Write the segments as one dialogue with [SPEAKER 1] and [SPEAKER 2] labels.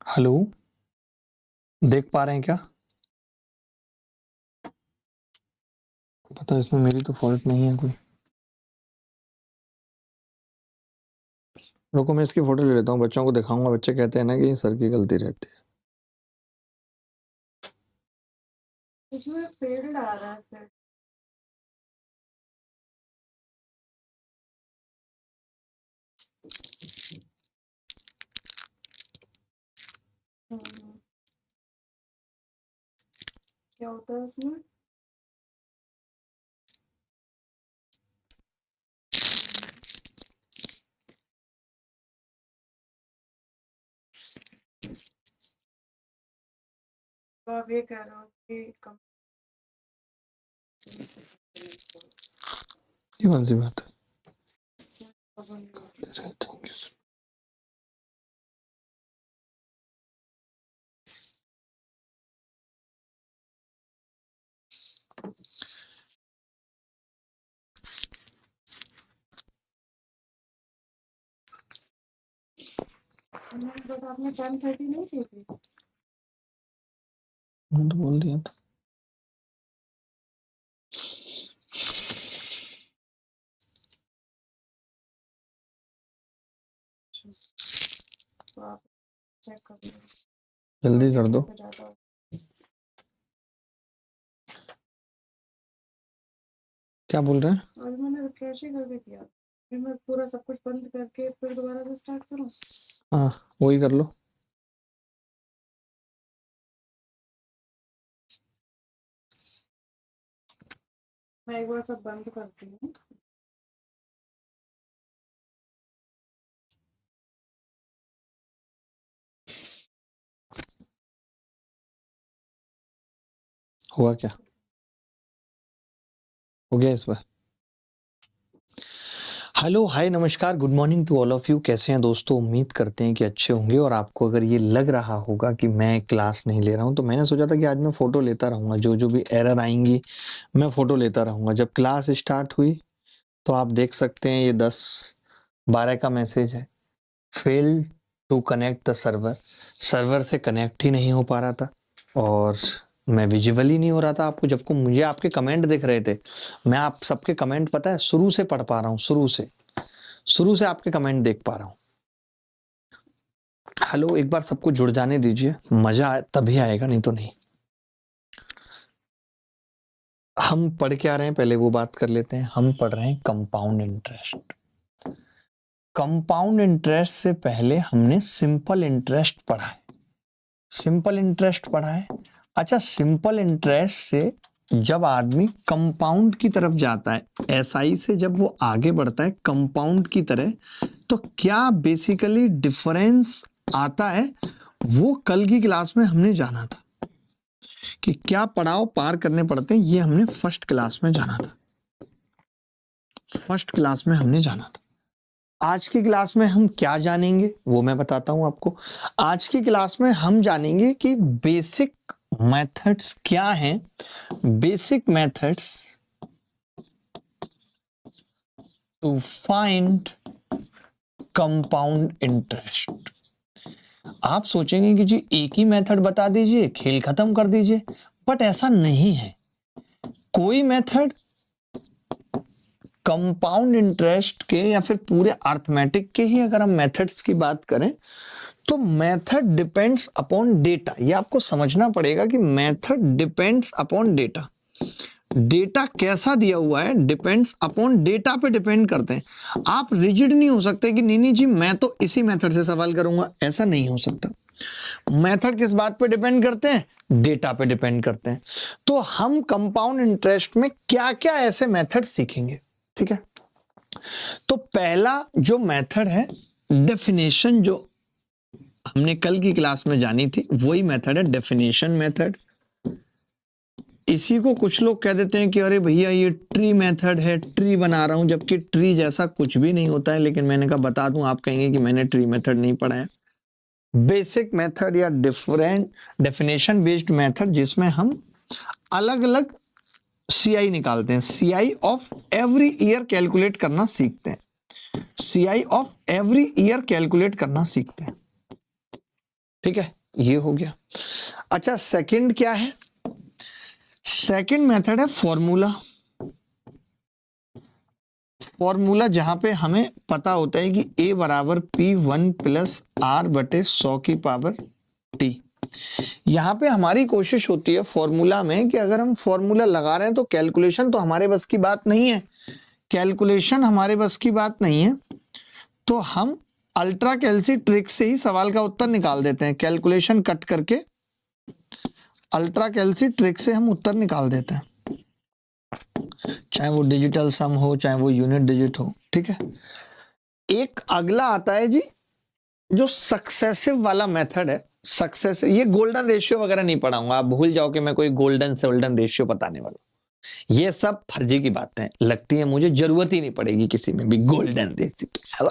[SPEAKER 1] Hello, देख पा रहे हैं क्या? पता है, इसमें मेरी तो फॉल्ट नहीं है कोई। रुको, मैं इसकी फोटो ले लेता हूँ, बच्चों को दिखाऊंगा। बच्चे कहते हैं ना कि सर की गलती रहती है।
[SPEAKER 2] इसमें फेल्ड आ रहा है फिर। क्या होता है उसमें? तो आप ये कह रहे हो कि
[SPEAKER 1] ये कौन सी बात है?
[SPEAKER 2] बट आपने 10:30 नहीं की थी।
[SPEAKER 1] मैंने तो बोल दिया था।
[SPEAKER 2] तो आप चेक कर लो।
[SPEAKER 1] जल्दी कर दो। क्या बोल रहे हैं?
[SPEAKER 2] आज मैंने कैसे करके किया? फिर मैं पूरा सब कुछ बंद करके फिर दोबारा से स्टार्ट करूं?
[SPEAKER 1] हाँ, वही कर लो।
[SPEAKER 2] मैं एक बार सब बंद करती हूँ।
[SPEAKER 1] हुआ क्या? हो गया इस बार? हेलो, हाय, नमस्कार, good morning to all of you. कैसे हैं दोस्तों? उम्मीद करते हैं कि अच्छे होंगे। और आपको अगर ये लग रहा होगा कि मैं क्लास नहीं ले रहा हूं, तो मैंने सोचा था कि आज मैं फोटो लेता रहूंगा। जो जो भी एरर आएंगी मैं फोटो लेता रहूंगा। जब क्लास स्टार्ट हुई तो आप देख सकते हैं ये 10-12 का मैसेज है। Fail to connect the server. Server से कनेक्ट ही नहीं हो पा रहा था और मैं विजिबल ही नहीं हो रहा था आपको। जबकि मुझे आपके कमेंट दिख रहे थे। मैं आप सबके कमेंट, पता है, शुरू से पढ़ पा रहा हूँ। शुरू से आपके कमेंट देख पा रहा हूँ। हेलो, एक बार सबको जुड़ जाने दीजिए। मजा तभी आएगा, नहीं तो नहीं। हम पढ़ क्या रहे हैं पहले वो बात कर लेते हैं। हम पढ़ रहे हैं कंपाउंड इंटरेस्ट। कंपाउंड इंटरेस्ट से पहले हमने सिंपल इंटरेस्ट पढ़ा है। सिंपल इंटरेस्ट पढ़ा है। अच्छा, सिंपल इंटरेस्ट से जब आदमी कंपाउंड की तरफ जाता है, एसआई से जब वो आगे बढ़ता है कंपाउंड की तरह, तो क्या बेसिकली डिफरेंस आता है, वो कल की क्लास में हमने जाना था कि क्या पड़ाव पार करने पड़ते हैं। ये हमने फर्स्ट क्लास में जाना था। फर्स्ट क्लास में हमने जाना था। आज की क्लास में हम क्या जानेंगे वो मैं बताता हूं आपको। आज की क्लास में हम जानेंगे कि बेसिक मेथड्स क्या हैं। Basic methods to find compound interest. आप सोचेंगे कि जी एक ही मेथड बता दीजिए, खेल खत्म कर दीजिए, बट ऐसा नहीं है। कोई मेथड कंपाउंड इंटरेस्ट के या फिर पूरे अर्थमेटिक के ही अगर हम मेथड्स की बात करें तो मेथड डिपेंड्स अपॉन डेटा। ये आपको समझना पड़ेगा कि method depends upon data. Data कैसा दिया हुआ है डिपेंड्स अपॉन डेटा पे डिपेंड करते हैं। आप रिजिड नहीं हो सकते कि नहीं जी मैं तो इसी मेथड से सवाल करूंगा, ऐसा नहीं हो सकता। मेथड किस बात पे डिपेंड करते हैं? डेटा पे डिपेंड करते हैं। तो हम कंपाउंड इंटरेस्ट में क्या क्या ऐसे मेथड सीखेंगे, ठीक है। तो पहला जो मेथड है, डेफिनेशन, जो हमने कल की क्लास में जानी थी, वही मेथड है डेफिनेशन मेथड। इसी को कुछ लोग कह देते हैं कि अरे भैया ये ट्री मेथड है, ट्री बना रहा हूं, जबकि ट्री जैसा कुछ भी नहीं होता है। लेकिन मैंने कहा बता दूं, आप कहेंगे कि मैंने ट्री मेथड नहीं पढ़ा है। बेसिक मेथड या डिफरेंट डेफिनेशन बेस्ड मेथड, जिसमें हम अलग अलग सीआई निकालते हैं। CI of every year calculate करना सीखते हैं। CI of every year calculate करना सीखते हैं। ठीक है, ये हो गया। अच्छा, सेकंड क्या है? सेकंड मेथड है फॉर्मूला। फॉर्मूला जहां पे हमें पता होता है कि a बराबर P1 प्लस R बटे 100 की पावर t। यहां पे हमारी कोशिश होती है फॉर्मूला में कि अगर हम फॉर्मूला लगा रहे हैं तो कैलकुलेशन तो हमारे बस की बात नहीं है, कैलकुलेशन हमारे बस की बात नहीं है, तो हम अल्ट्रा कैलसी ट्रिक से ही सवाल का उत्तर निकाल देते हैं। कैलकुलेशन कट करके अल्ट्रा कैलसी ट्रिक से हम उत्तर निकाल देते हैं, चाहे वो डिजिटल सम हो चाहे वो यूनिट डिजिट हो। ठीक है, एक अगला आता है जी जो सक्सेसिव वाला मेथड है। सक्सेस, ये गोल्डन रेशियो वगैरह नहीं पढ़ाऊंगा, आप भूल जाओ कि मैं कोई गोल्डन से गोल्डन रेशियो बताने वाला। ये सब फर्जी की बातें लगती है मुझे, जरूरत ही नहीं पड़ेगी किसी में भी गोल्डन रेशियो,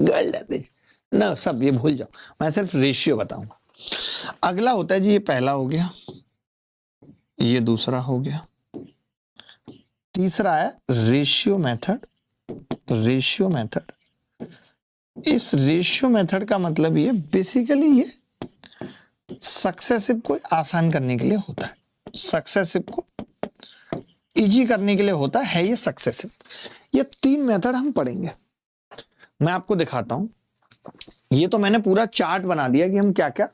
[SPEAKER 1] गोल्डन रेशियो ना, सब ये भूल जाओ, मैं सिर्फ रेशियो बताऊंगा। अगला होता है जी, ये पहला हो गया, ये दूसरा हो गया, तीसरा है रेशियो मेथड। रेशियो मेथड, इस रेशियो मेथड का मतलब ये बेसिकली ये सक्सेसिव को आसान करने के लिए होता है, सक्सेसिव को इजी करने के लिए होता है ये सक्सेसिव। ये तीन मेथड हम पढ़ेंगे, मैं आपको दिखाता हूं। ये तो मैंने पूरा चार्ट बना दिया कि हम क्या क्या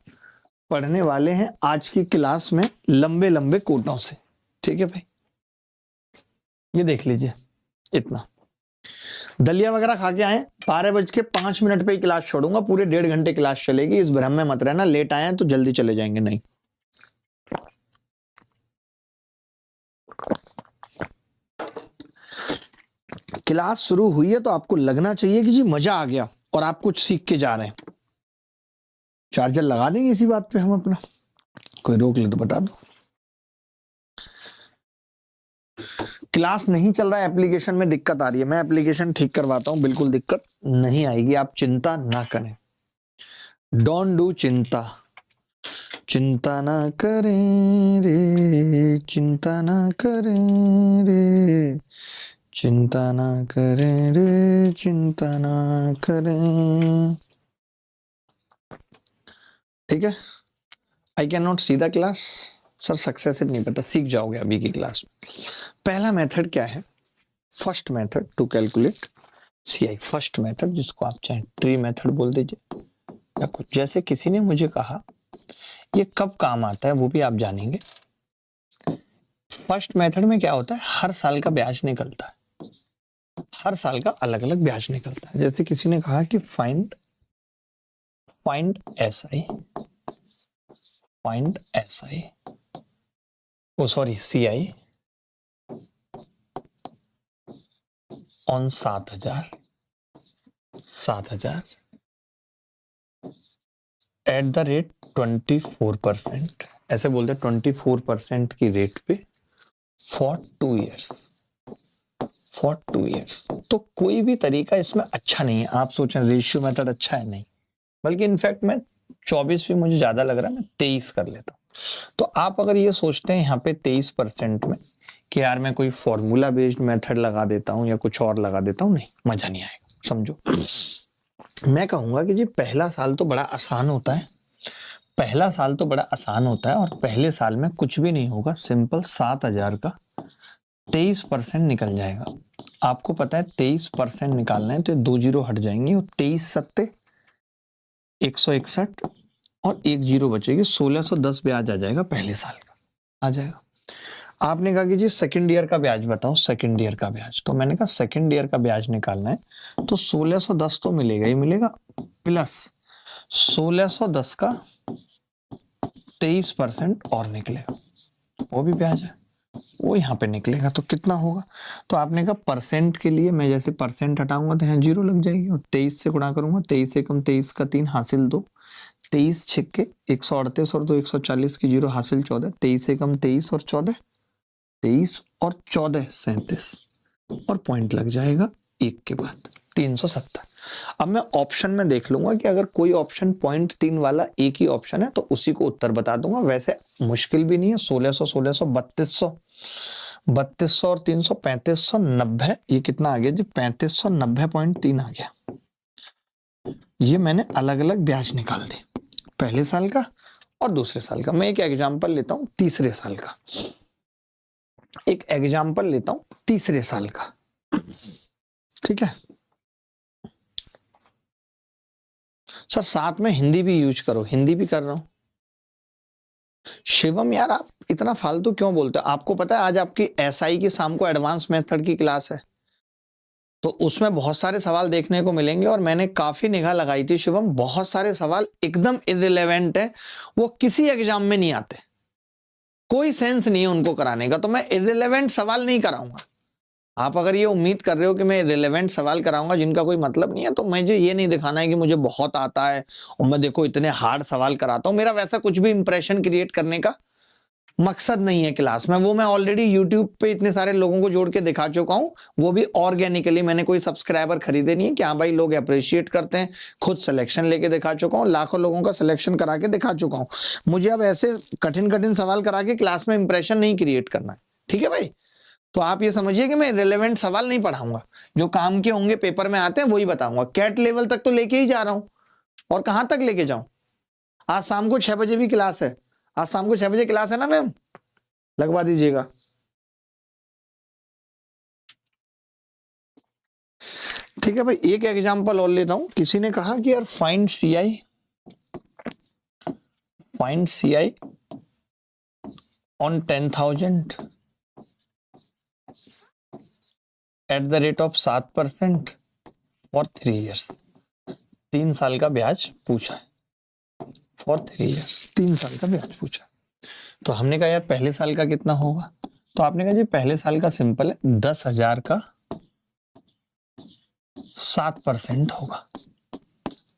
[SPEAKER 1] पढ़ने वाले हैं आज की क्लास में, लंबे लंबे कोटों से। ठीक है भाई, ये देख लीजिए, इतना दलिया वगैरह खा के आए, 12:05 पे ही क्लास छोड़ूंगा, पूरे 1.5 घंटे क्लास चलेगी, इस भ्रम में मत रहना लेट आए हैं तो जल्दी चले जाएंगे, नहीं। क्लास शुरू हुई है तो आपको लगना चाहिए कि जी मजा आ गया और आप कुछ सीख के जा रहे हैं। चार्जर लगा देंगे इसी बात पे हम अपना, कोई रोक ले तो बता दो। क्लास नहीं चल रहा है, एप्लीकेशन में दिक्कत आ रही है, मैं एप्लीकेशन ठीक करवाता हूं, बिल्कुल दिक्कत नहीं आएगी, आप चिंता ना करें। डोंट डू चिंता, चिंता ना करें रे, चिंता ना करें रे, चिंता ना करें रे, चिंता ना करें। ठीक है, I can not see the class sir, successive नहीं पता, सीख जाओगे अभी की क्लास में। पहला मेथड क्या है? First method to calculate CI, first method, जिसको आप चाहे ट्री मेथड बोल दीजिए या कुछ। जैसे किसी ने मुझे कहा ये कब काम आता है वो भी आप जानेंगे। फर्स्ट मेथड में क्या होता है, हर साल का ब्याज निकलता है, हर साल का अलग अलग ब्याज निकलता है। जैसे किसी ने कहा कि find SI, find SI, oh sorry CI on 7,000 at the rate 24%, ऐसे बोलते हैं 24% की रेट पे फॉर 2 इयर्स। तो कोई भी तरीका इसमें अच्छा नहीं है। आप सोचें रेशियो मेथड अच्छा है, नहीं, बल्कि इनफैक्ट मैं 24 भी मुझे ज्यादा लग रहा है, मैं 23 कर लेता हूँ। तो आप अगर ये सोचते हैं यहाँ पे 23% में कि यार मैं कोई फॉर्मूला बेस्ड मेथड लगा देता हूँ या कुछ और लगा देता हूँ, नहीं, मजा नहीं आएगा। समझो, मैं कहूंगा कि जी पहला साल तो बड़ा आसान होता है, पहला साल तो बड़ा आसान होता है, और पहले साल में कुछ भी नहीं होगा, सिंपल 7,000 का 23% निकल जाएगा। आपको पता है 23% निकालना है तो 2 जीरो हट जाएंगे, और 23 सत्ते 161 और 1 जीरो बचेगी, 1610 ब्याज आ जाएगा पहले साल का, आ जाएगा। आपने कहा कि जी सेकंड ईयर का ब्याज बताओ, सेकंड ईयर का ब्याज, तो मैंने कहा सेकंड ईयर का ब्याज निकालना है तो 1610 तो मिलेगा ही मिलेगा, प्लस 1610 का 23% और निकलेगा, वो भी ब्याज है, वो यहाँ पे निकलेगा। तो कितना होगा? तो आपने कहा परसेंट के लिए मैं जैसे परसेंट हटाऊंगा तो यहाँ जीरो लग जाएगी, और 23 से गुणा करूंगा, 23 से कम 23 का 3 हासिल 2, 23 छिक्के 138 और 2 140 की जीरो हासिल 14, 23 से कम 23 और 14, 23 और 14 37, और पॉइंट लग जाएगा 1 के बाद 370। अब मैं ऑप्शन में देख लूंगा कि अगर कोई ऑप्शन 0.3 वाला एक ही ऑप्शन है तो उसी को उत्तर बता दूंगा। वैसे मुश्किल भी नहीं है, 1600 1600 3200 3200 और 300 3590, ये कितना आ गया जी 3590.3 आ गया। ये मैंने अलग अलग ब्याज निकाल दी। पहले साल का और दूसरे साल का। मैं एक एग्जांपल लेता हूं तीसरे साल का, एक एग्जांपल लेता हूं तीसरे साल का, ठीक है सर। साथ में हिंदी भी यूज करो, हिंदी भी कर रहा हूं। शिवम यार आप इतना फालतू क्यों बोलते हो? आपको पता है आज आपकी एसआई की शाम को एडवांस मेथड की क्लास है, तो उसमें बहुत सारे सवाल देखने को मिलेंगे और मैंने काफी निगाह लगाई थी शिवम, बहुत सारे सवाल एकदम इररिलेवेंट है, वो किसी एग्जाम में नहीं आते, कोई सेंस नहीं है उनको कराने का, तो मैं इररिलेवेंट सवाल नहीं कराऊंगा। आप अगर ये उम्मीद कर रहे हो कि मैं रिलेवेंट सवाल कराऊंगा जिनका कोई मतलब नहीं है, तो मुझे ये नहीं दिखाना है कि मुझे बहुत आता है और मैं देखो इतने हार्ड सवाल कराता हूं। मेरा वैसा कुछ भी इंप्रेशन क्रिएट करने का मकसद नहीं है क्लास में, वो मैं ऑलरेडी यूट्यूब पे इतने सारे लोगों को जोड़ के दिखा चुका हूं, वो भी ऑर्गेनिकली। मैंने कोई सब्सक्राइबर खरीदे नहीं है कि हाँ भाई लोग अप्रिशिएट करते हैं, खुद सिलेक्शन लेके दिखा चुका हूं, लाखों लोगों का सिलेक्शन करा के दिखा चुका हूं। मुझे अब ऐसे कठिन कठिन सवाल करा के क्लास में इंप्रेशन नहीं क्रिएट करना है, ठीक है भाई। तो आप ये समझिए कि मैं रिलेवेंट सवाल नहीं पढ़ाऊंगा, जो काम के होंगे पेपर में आते हैं वही बताऊंगा। कैट लेवल तक तो लेके ही जा रहा हूं, और कहां तक लेके जाऊं? आज शाम को 6 बजे भी क्लास है, आज शाम को 6 बजे क्लास है ना मैम, लगवा दीजिएगा। ठीक है भाई, एक एग्जांपल और लेता हूं। किसी ने कहा कि यार find CI on 10,000 eight the rate of 7% for 3 years। 3 साल का ब्याज पूछा है, फॉर 3 years 3 साल का ब्याज पूछा। तो हमने कहा यार पहले साल का कितना होगा, तो आपने कहा जी पहले साल का सिंपल है, 10,000 का 7% होगा।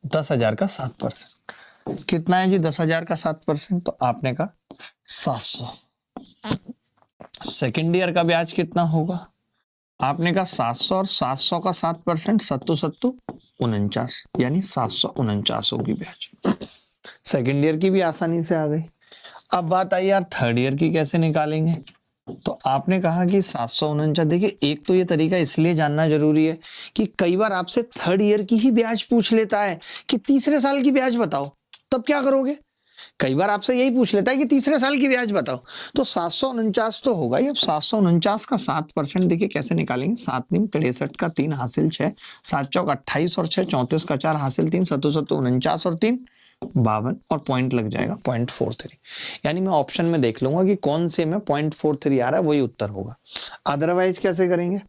[SPEAKER 1] 10,000 का 7% कितना है जी? 10,000 का 7%, तो आपने कहा 700। सेकेंड ईयर का ब्याज कितना होगा? आपने कहा 700 और 700 का 7%, 7 49, यानी 749 होगी ब्याज। सेकेंड ईयर की भी आसानी से आ गई। अब बात आई यार थर्ड ईयर की कैसे निकालेंगे, तो आपने कहा कि 749। देखिए एक तो ये तरीका इसलिए जानना जरूरी है कि कई बार आपसे थर्ड ईयर की ही ब्याज पूछ लेता है कि तीसरे साल की ब्याज बताओ, तब क्या करोगे? कई बार आपसे यही पूछ लेता है कि तीसरे साल की ब्याज बताओ, तो 749 तो होगा ही। अब 749 का 7% देखिए कैसे निकालेंगे। 7 × 63 का 3 हासिल 6, 7 × 4 = 28 और 6 = 34 का 4 हासिल 3, 7 49 और 3 52 और पॉइंट लग जाएगा 0.43। यानी मैं ऑप्शन में देख लूंगा कि कौन से में 0.43 आ रहा है, वही उत्तर होगा। अदरवाइज कैसे करेंगे,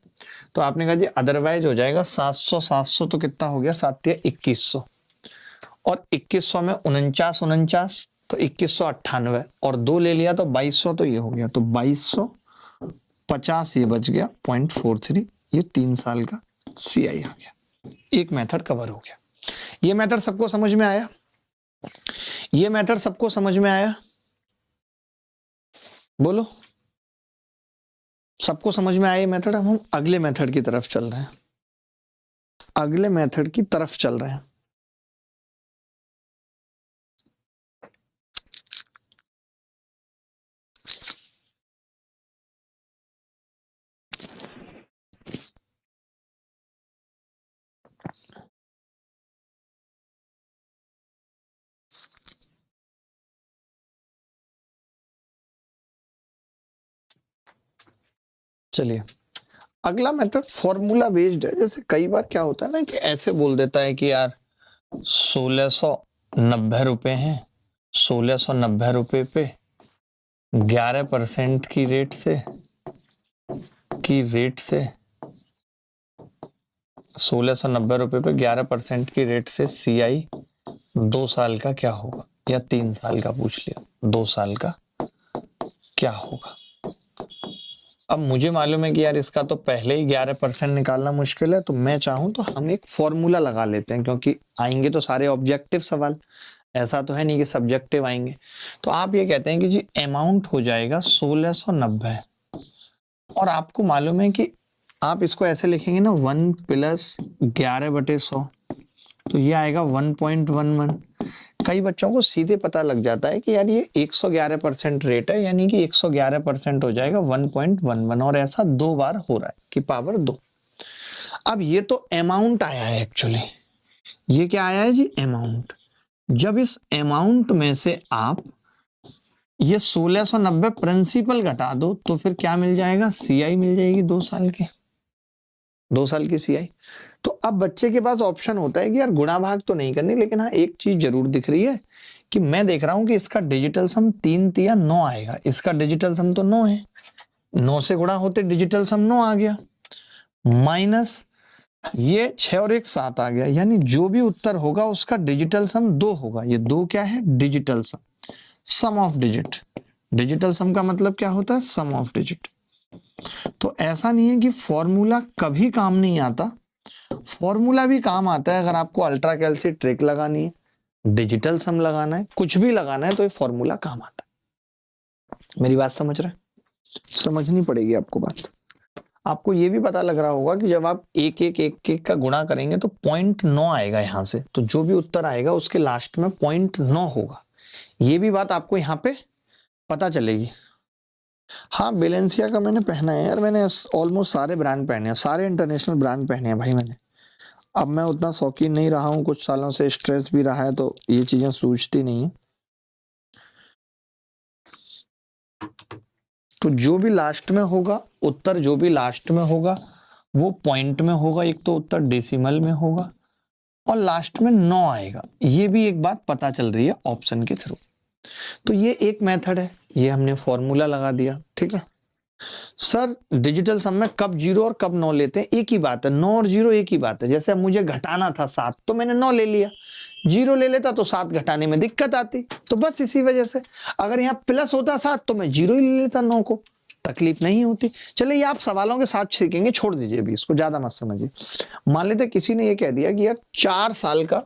[SPEAKER 1] तो आपने कहा जी अदरवाइज हो जाएगा 700 तो कितना हो गया, 7 × 2100 और 2100 में 49 तो 2198 और 2 ले लिया तो 2200, तो ये हो गया, तो 2250 ये बच गया 0.43। ये 3 साल का CI आ गया। एक मेथड कवर हो गया। ये मेथड सबको समझ में आया? ये मेथड सबको समझ में आया? बोलो, सबको समझ में आया ये मेथड? हम अगले मेथड की तरफ चल रहे हैं, अगले मेथड की तरफ चल रहे हैं। चलिए अगला मेथड फॉर्मूला बेस्ड है। जैसे कई बार क्या होता है ना कि ऐसे बोल देता है कि यार 1690 रुपए हैं, 1690 रुपए पे 11% की रेट से 1690 रुपए पे 11% की रेट से CI 2 साल का क्या होगा, या 3 साल का पूछ लिया, 2 साल का क्या होगा। अब मुझे मालूम है कि यार इसका तो पहले ही 11% निकालना मुश्किल है, तो मैं चाहूं तो हम एक फॉर्मूला लगा लेते हैं, क्योंकि आएंगे तो सारे ऑब्जेक्टिव सवाल, ऐसा तो है नहीं कि सब्जेक्टिव आएंगे। तो आप ये कहते हैं कि जी अमाउंट हो जाएगा 1690, और आपको मालूम है कि आप इसको ऐसे लिखेंगे ना 1 + 11/100, तो ये आएगा 1.11। कई बच्चों को सीधे पता लग जाता है कि यार ये 111% रेट है, यानी कि 111% हो जाएगा 1.11, और ऐसा 2 बार हो रहा है कि पावर 2। अब ये तो अमाउंट आया है, एक्चुअली ये क्या आया है जी, अमाउंट। जब इस अमाउंट में से आप ये 1690 प्रिंसिपल घटा दो तो फिर क्या मिल जाएगा, सीआई मिल जाएगी 2 साल की, 2 साल की सीआई। तो अब बच्चे के पास ऑप्शन होता है कि यार गुणा भाग तो नहीं करनी, लेकिन हाँ एक चीज जरूर दिख रही है कि मैं देख रहा हूं कि इसका डिजिटल सम 3 तिया 9 आएगा, इसका डिजिटल सम तो 9 है, 9 से गुणा होते डिजिटल सम 9 आ गया, माइनस ये 6 और 1 7 आ गया, यानी जो भी उत्तर होगा उसका डिजिटल सम 2 होगा। ये 2 क्या है, digital sum, sum of digit. Digital sum का मतलब क्या होता है, सम ऑफ डिजिट। तो ऐसा नहीं है कि फॉर्मूला कभी काम नहीं आता, फॉर्मूला भी काम आता है। अगर आपको अल्ट्रा कैलसी ट्रिक लगानी है, डिजिटल सम लगाना है, कुछ भी लगाना है, तो ये फॉर्मूला काम आता है। मेरी बात समझ रहे हैं? समझनी पड़ेगी आपको बात। आपको ये भी पता लग रहा होगा कि जब आप एक एक एक एक का गुणा करेंगे तो 0.9 आएगा यहां से, तो जो भी उत्तर आएगा उसके लास्ट में 0.9 होगा। ये भी बात आपको यहाँ पे पता चलेगी। हाँ, बेलेंसिया का मैंने पहना है यार, मैंने ऑलमोस्ट सारे ब्रांड पहने हैं, सारे इंटरनेशनल ब्रांड पहने हैं भाई मैंने। अब मैं उतना शौकीन नहीं रहा हूँ, कुछ सालों से स्ट्रेस भी रहा है, तो ये चीजें सूझती नहीं है। तो जो भी लास्ट में होगा उत्तर, जो भी लास्ट में होगा वो पॉइंट में होगा, एक तो उत्तर डेसिमल में होगा और लास्ट में 9 आएगा। ये भी एक बात पता चल रही है ऑप्शन के थ्रू। तो ये एक मेथड है, ये हमने फॉर्मूला लगा दिया, ठीक है। सर डिजिटल सम में कब 0 और कब 9 लेते हैं, एक ही बात है, 9 और 0 एक ही बात है। जैसे अब मुझे घटाना था 7 तो मैंने 9 ले लिया, 0 ले लेता तो 7 घटाने में दिक्कत आती, तो बस इसी वजह से। अगर यहाँ प्लस होता 7 तो मैं 0 ही ले लेता 9 को, तकलीफ नहीं होती। चलिए ये आप सवालों के साथ सीखेंगे, छोड़ दीजिए अभी इसको, ज्यादा मत समझिए। मान लेते किसी ने ये कह दिया कि यार 4 साल का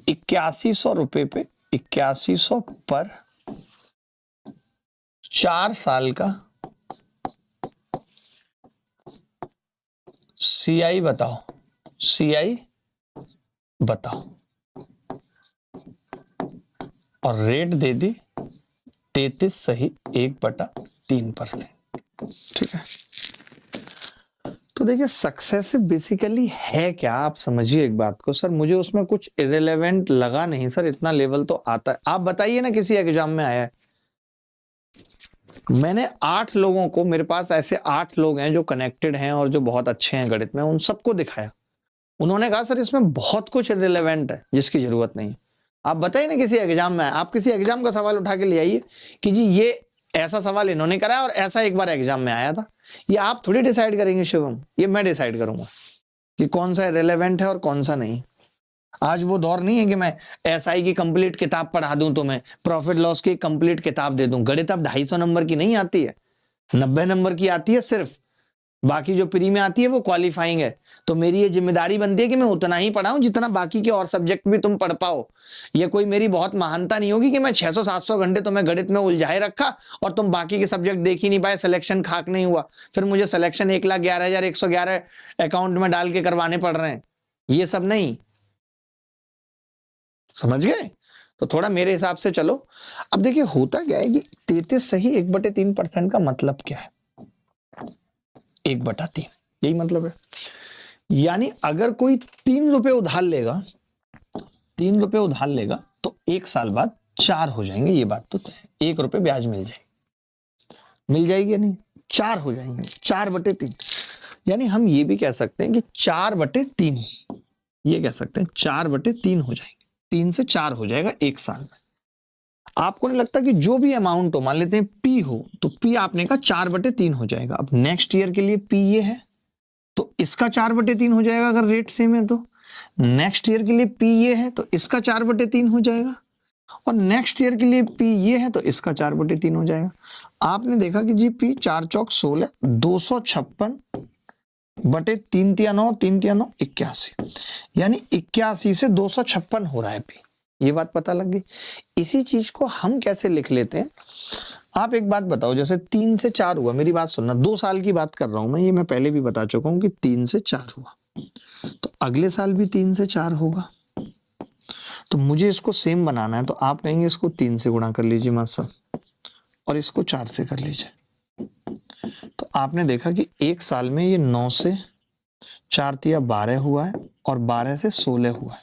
[SPEAKER 1] 8100 रुपए पे 8100 पर 4 साल का सीआई बताओ, सीआई बताओ, और रेट दे दी 33 सही 1/3%, ठीक है। तो देखिए सक्सेसिव बेसिकली है क्या, आप समझिए एक बात को। सर मुझे उसमें कुछ इरेलेवेंट लगा नहीं सर, इतना लेवल तो आता है। आप बताइए ना किसी एग्जाम में आया है। मैंने 8 लोगों को, मेरे पास ऐसे 8 लोग हैं जो कनेक्टेड हैं और जो बहुत अच्छे हैं गणित में, उन सबको दिखाया, उन्होंने कहा सर इसमें बहुत कुछ इरेलेवेंट है जिसकी जरूरत नहीं। आप बताइए ना किसी एग्जाम में, आप किसी एग्जाम का सवाल उठा के ले आइए कि जी ये ऐसा सवाल इन्होंने करा और ऐसा एक बार एग्जाम में आया था। ये आप थोड़ी डिसाइड करेंगे शिवम, ये मैं डिसाइड करूंगा कि कौन सा रिलेवेंट है और कौन सा नहीं। आज वो दौर नहीं है कि मैं एसआई की कंप्लीट किताब पढ़ा दूं, तो मैं प्रॉफिट लॉस की कंप्लीट किताब दे दूं। गणित अब 250 नंबर की नहीं आती है, 90 नंबर की आती है सिर्फ, बाकी जो प्री में आती है वो क्वालिफाइंग है। तो मेरी ये जिम्मेदारी बनती है कि मैं उतना ही पढ़ाऊं जितना बाकी के और सब्जेक्ट भी तुम पढ़ पाओ। ये कोई मेरी बहुत महानता नहीं होगी कि मैं 600-700 घंटे तुम्हें गणित में उलझाए रखा और तुम बाकी के सब्जेक्ट देख ही नहीं पाए, सिलेक्शन खाक नहीं हुआ, फिर मुझे सिलेक्शन 1,11,111 अकाउंट में डाल के करवाने पड़ रहे हैं। ये सब नहीं, समझ गए? तो थोड़ा मेरे हिसाब से चलो। अब देखिए होता क्या है कि 33 सही 1/3% का मतलब क्या है, 1/3, यही मतलब है। यानी अगर कोई 3 रुपए उधार लेगा, 3 रुपए उधार लेगा तो 1 साल बाद 4 हो जाएंगे, ये बात तो तय है। 1 रुपए ब्याज मिल जाएगी, मिल जाएगी या नहीं, 4 हो जाएंगे, 4/3। यानी हम ये भी कह सकते हैं कि 4/3, ये कह सकते हैं 4/3 हो जाएंगे, 3 से 4 हो जाएगा 1 साल में। आपको नहीं लगता कि जो भी अमाउंट हो, मान लेते हैं पी हो, तो पी आपने कहा 4/3 हो जाएगा। अब नेक्स्ट ईयर के लिए पी ये है तो इसका 4/3 हो जाएगा अगर रेट सेम है तो। नेक्स्ट ईयर के लिए पी ये है तो इसका 4/3 हो जाएगा, और नेक्स्ट ईयर के लिए पी ये है तो इसका 4/3 हो जाएगा। आपने देखा कि जी पी 4 चौक 16, 256/3 तिया 9, 3 तिया 9 81, यानी 81 से 256 हो रहा है पी। ये बात पता लग गई। इसी चीज को हम कैसे लिख लेते हैं, आप एक बात बताओ, जैसे 3 से 4 हुआ, मेरी बात सुनना, 2 साल की बात कर रहा हूं मैं, ये मैं पहले भी बता चुका हूं कि 3 से 4 हुआ, तो अगले साल भी 3 से 4 होगा। तो मुझे इसको सेम बनाना है, तो आप कहेंगे इसको 3 से गुणा कर लीजिए मास्टर, और इसको 4 से कर लीजिए। तो आपने देखा कि 1 साल में ये 9 से 4 तिया 12 हुआ है और 12 से 16 हुआ है।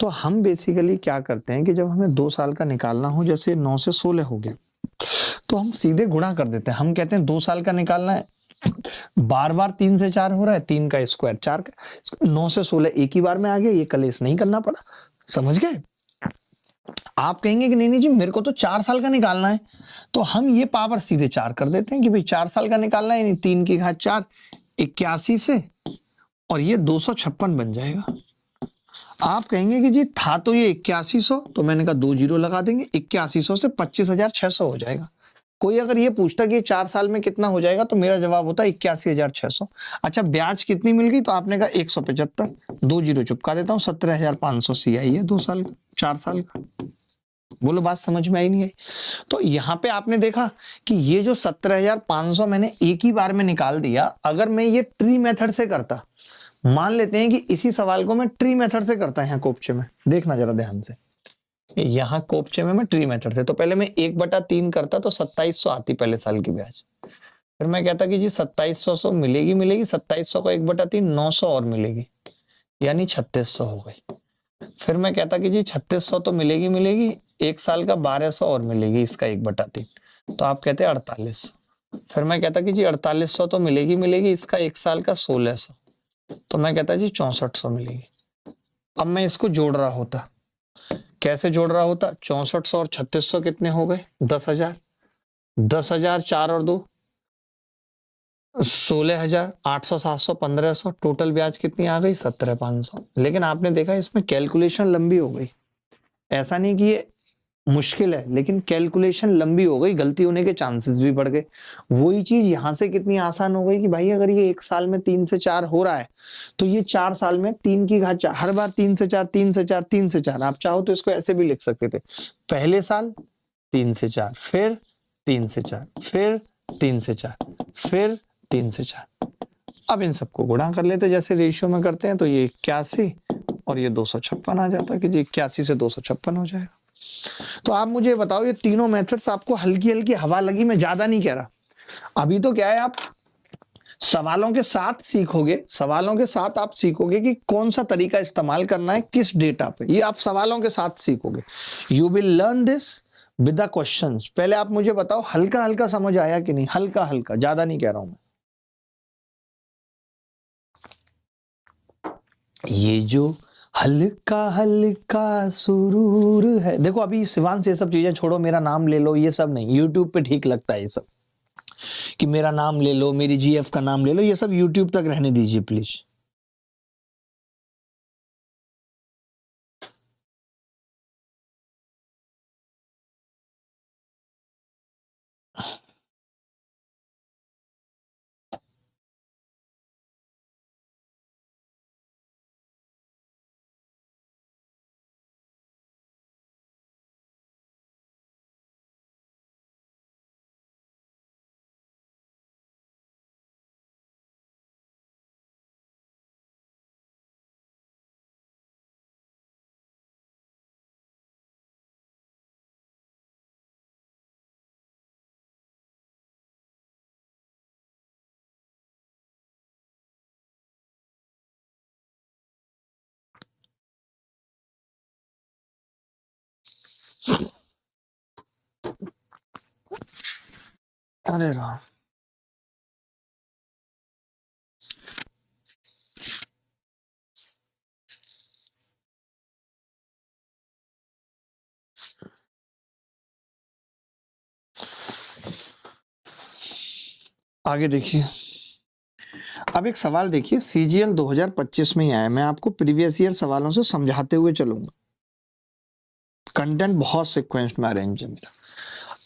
[SPEAKER 1] तो हम बेसिकली क्या करते हैं कि जब हमें 2 साल का निकालना हो, जैसे 9 से 16 हो गया, तो हम सीधे गुणा कर देते हैं। हम कहते हैं 2 साल का निकालना है, बार बार 3 से 4 हो रहा है, 3 का स्क्वायर 4 का, 9 से 16 एक ही बार में आ गया, ये कलेश नहीं करना पड़ा। समझ गए? आप कहेंगे कि नहीं नहीं जी मेरे को तो 4 साल का निकालना है, तो हम ये पावर सीधे 4 कर देते हैं कि भाई 4 साल का निकालना है, यानी 3 की घात 4, 81 से, और ये 256 बन जाएगा। आप कहेंगे कि जी था तो ये 8100, तो मैंने कहा 2 जीरो लगा देंगे, 8100 से 25,600 हो जाएगा। कोई अगर ये पूछता कि 4 साल में कितना हो जाएगा, तो मेरा जवाब होता 81,600। अच्छा, ब्याज कितनी मिल गई, तो आपने कहा 175, 2 जीरो चुपका देता हूँ, 17,500 CI है 2 साल 4 साल का। बोलो बात समझ में आई नहीं आई? तो यहाँ पे आपने देखा कि ये जो 17,500 मैंने एक ही बार में निकाल दिया। अगर मैं ये ट्री मेथड से करता, मान लेते हैं कि इसी सवाल को मैं ट्री मेथड से करता है यहाँ कोपचे में, देखना जरा ध्यान से, यहाँ कोपचे में मैं ट्री मेथड से, तो पहले मैं 1/3 करता तो 2700 आती पहले साल की ब्याज। फिर मैं कहता कि जी 2700 मिलेगी, 2700 का 1/3 900 और मिलेगी, यानी 3600 हो गई। फिर मैं कहता कि जी 3600 तो मिलेगी, एक साल का 1200 और मिलेगी, इसका 1/3, तो आप कहते 4800। फिर मैं कहता कि जी 4800 तो मिलेगी, इसका एक साल का 1600, तो मैं कहता जी 6400 मिलेगी। अब मैं इसको जोड़ रहा होता, कैसे जोड़ रहा होता, 6400 और 3600 कितने हो गए, 10,000, 10,000 4 और 2 16,000, 800 700 1500, टोटल ब्याज कितनी आ गई 17,500। लेकिन आपने देखा इसमें कैलकुलेशन लंबी हो गई। ऐसा नहीं कि ये मुश्किल है, लेकिन कैलकुलेशन लंबी हो गई, गलती होने के चांसेस भी बढ़ गए। वही चीज यहां से कितनी आसान हो गई कि भाई अगर ये एक साल में 3 से 4 हो रहा है, तो ये 4 साल में 3 की घात 4, हर बार 3 से 4 3 से 4 3 से 4। आप चाहो तो इसको ऐसे भी लिख सकते थे, पहले साल 3 से 4, फिर 3 से 4, फिर 3 से 4, फिर 3 से 4। अब इन सबको गुणा कर लेते जैसे रेशियो में करते हैं, तो ये 81 और ये 256 आ जाता कि जी 81 से 256 हो जाएगा। तो आप मुझे बताओ, ये तीनों मेथड्स आपको हल्की हल्की हवा लगी? मैं ज्यादा नहीं कह रहा, अभी तो क्या है, आप सवालों के साथ सीखोगे, सवालों के साथ आप सीखोगे कि कौन सा तरीका इस्तेमाल करना है किस डेटा पे, ये आप सवालों के साथ सीखोगे। You will learn this with the questions. पहले आप मुझे बताओ हल्का हल्का समझ आया कि नहीं? हल्का हल्का, ज्यादा नहीं कह रहा हूं मैं। ये जो हल्का हल्का सुरूर है, देखो अभी शिवान से ये सब चीजें छोड़ो, मेरा नाम ले लो, ये सब नहीं। यूट्यूब पे ठीक लगता है ये सब कि मेरा नाम ले लो, मेरी GF का नाम ले लो, ये सब यूट्यूब तक रहने दीजिए प्लीज। अरे राम, आगे देखिए। अब एक सवाल देखिए, CGL 2025 में ही आया, मैं आपको प्रीवियस ईयर सवालों से समझाते हुए चलूंगा। कंटेंट बहुत सीक्वेंस में अरेंज है मेरा।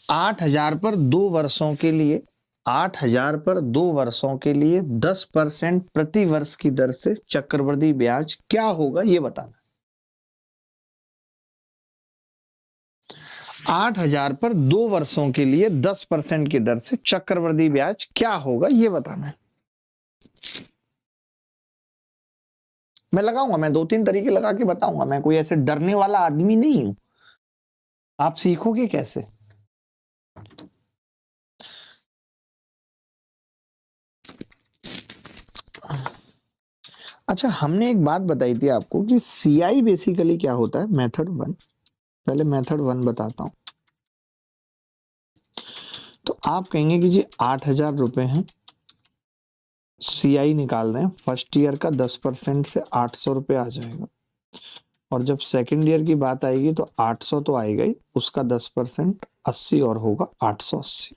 [SPEAKER 1] 8,000 पर 2 वर्षों के लिए, 8,000 पर 2 वर्षों के लिए 10% प्रति वर्ष की दर से चक्रवृद्धि ब्याज क्या होगा, ये बताना। 8,000 पर 2 वर्षों के लिए 10% की दर से चक्रवृद्धि ब्याज क्या होगा, ये बताना है। मैं लगाऊंगा, मैं 2-3 तरीके लगा के बताऊंगा, मैं कोई ऐसे डरने वाला आदमी नहीं हूं। आप सीखोगे कैसे? अच्छा, हमने एक बात बताई थी आपको कि CI बेसिकली क्या होता है, मेथड 1। पहले मेथड 1 बताता हूं। तो आप कहेंगे कि जी 8,000 रुपए हैं, CI निकाल रहे हैं, फर्स्ट ईयर का 10% से 800 रुपये आ जाएगा। और जब सेकंड ईयर की बात आएगी तो 800 तो आएगा ही, उसका 10% 80 और होगा 880।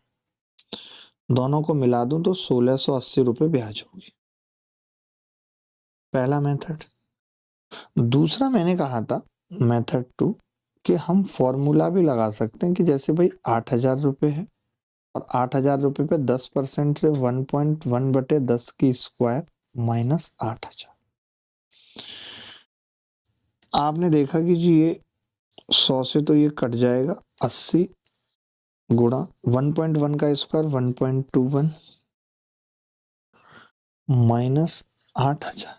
[SPEAKER 1] दोनों को मिला दूं तो 1680 रुपये ब्याज होगी। पहला मेथड। दूसरा मैंने कहा था मेथड 2 कि हम फॉर्मूला भी लगा सकते हैं कि जैसे भाई 8,000 रुपये है और 8,000 रुपये पे 10% से 1.1/10 की स्क्वायर माइनस 8,000। आपने देखा कि जी ये 100 से तो ये कट जाएगा, 80 गुणा 1.1 का स्क्वायर 1.21 माइनस 8,000।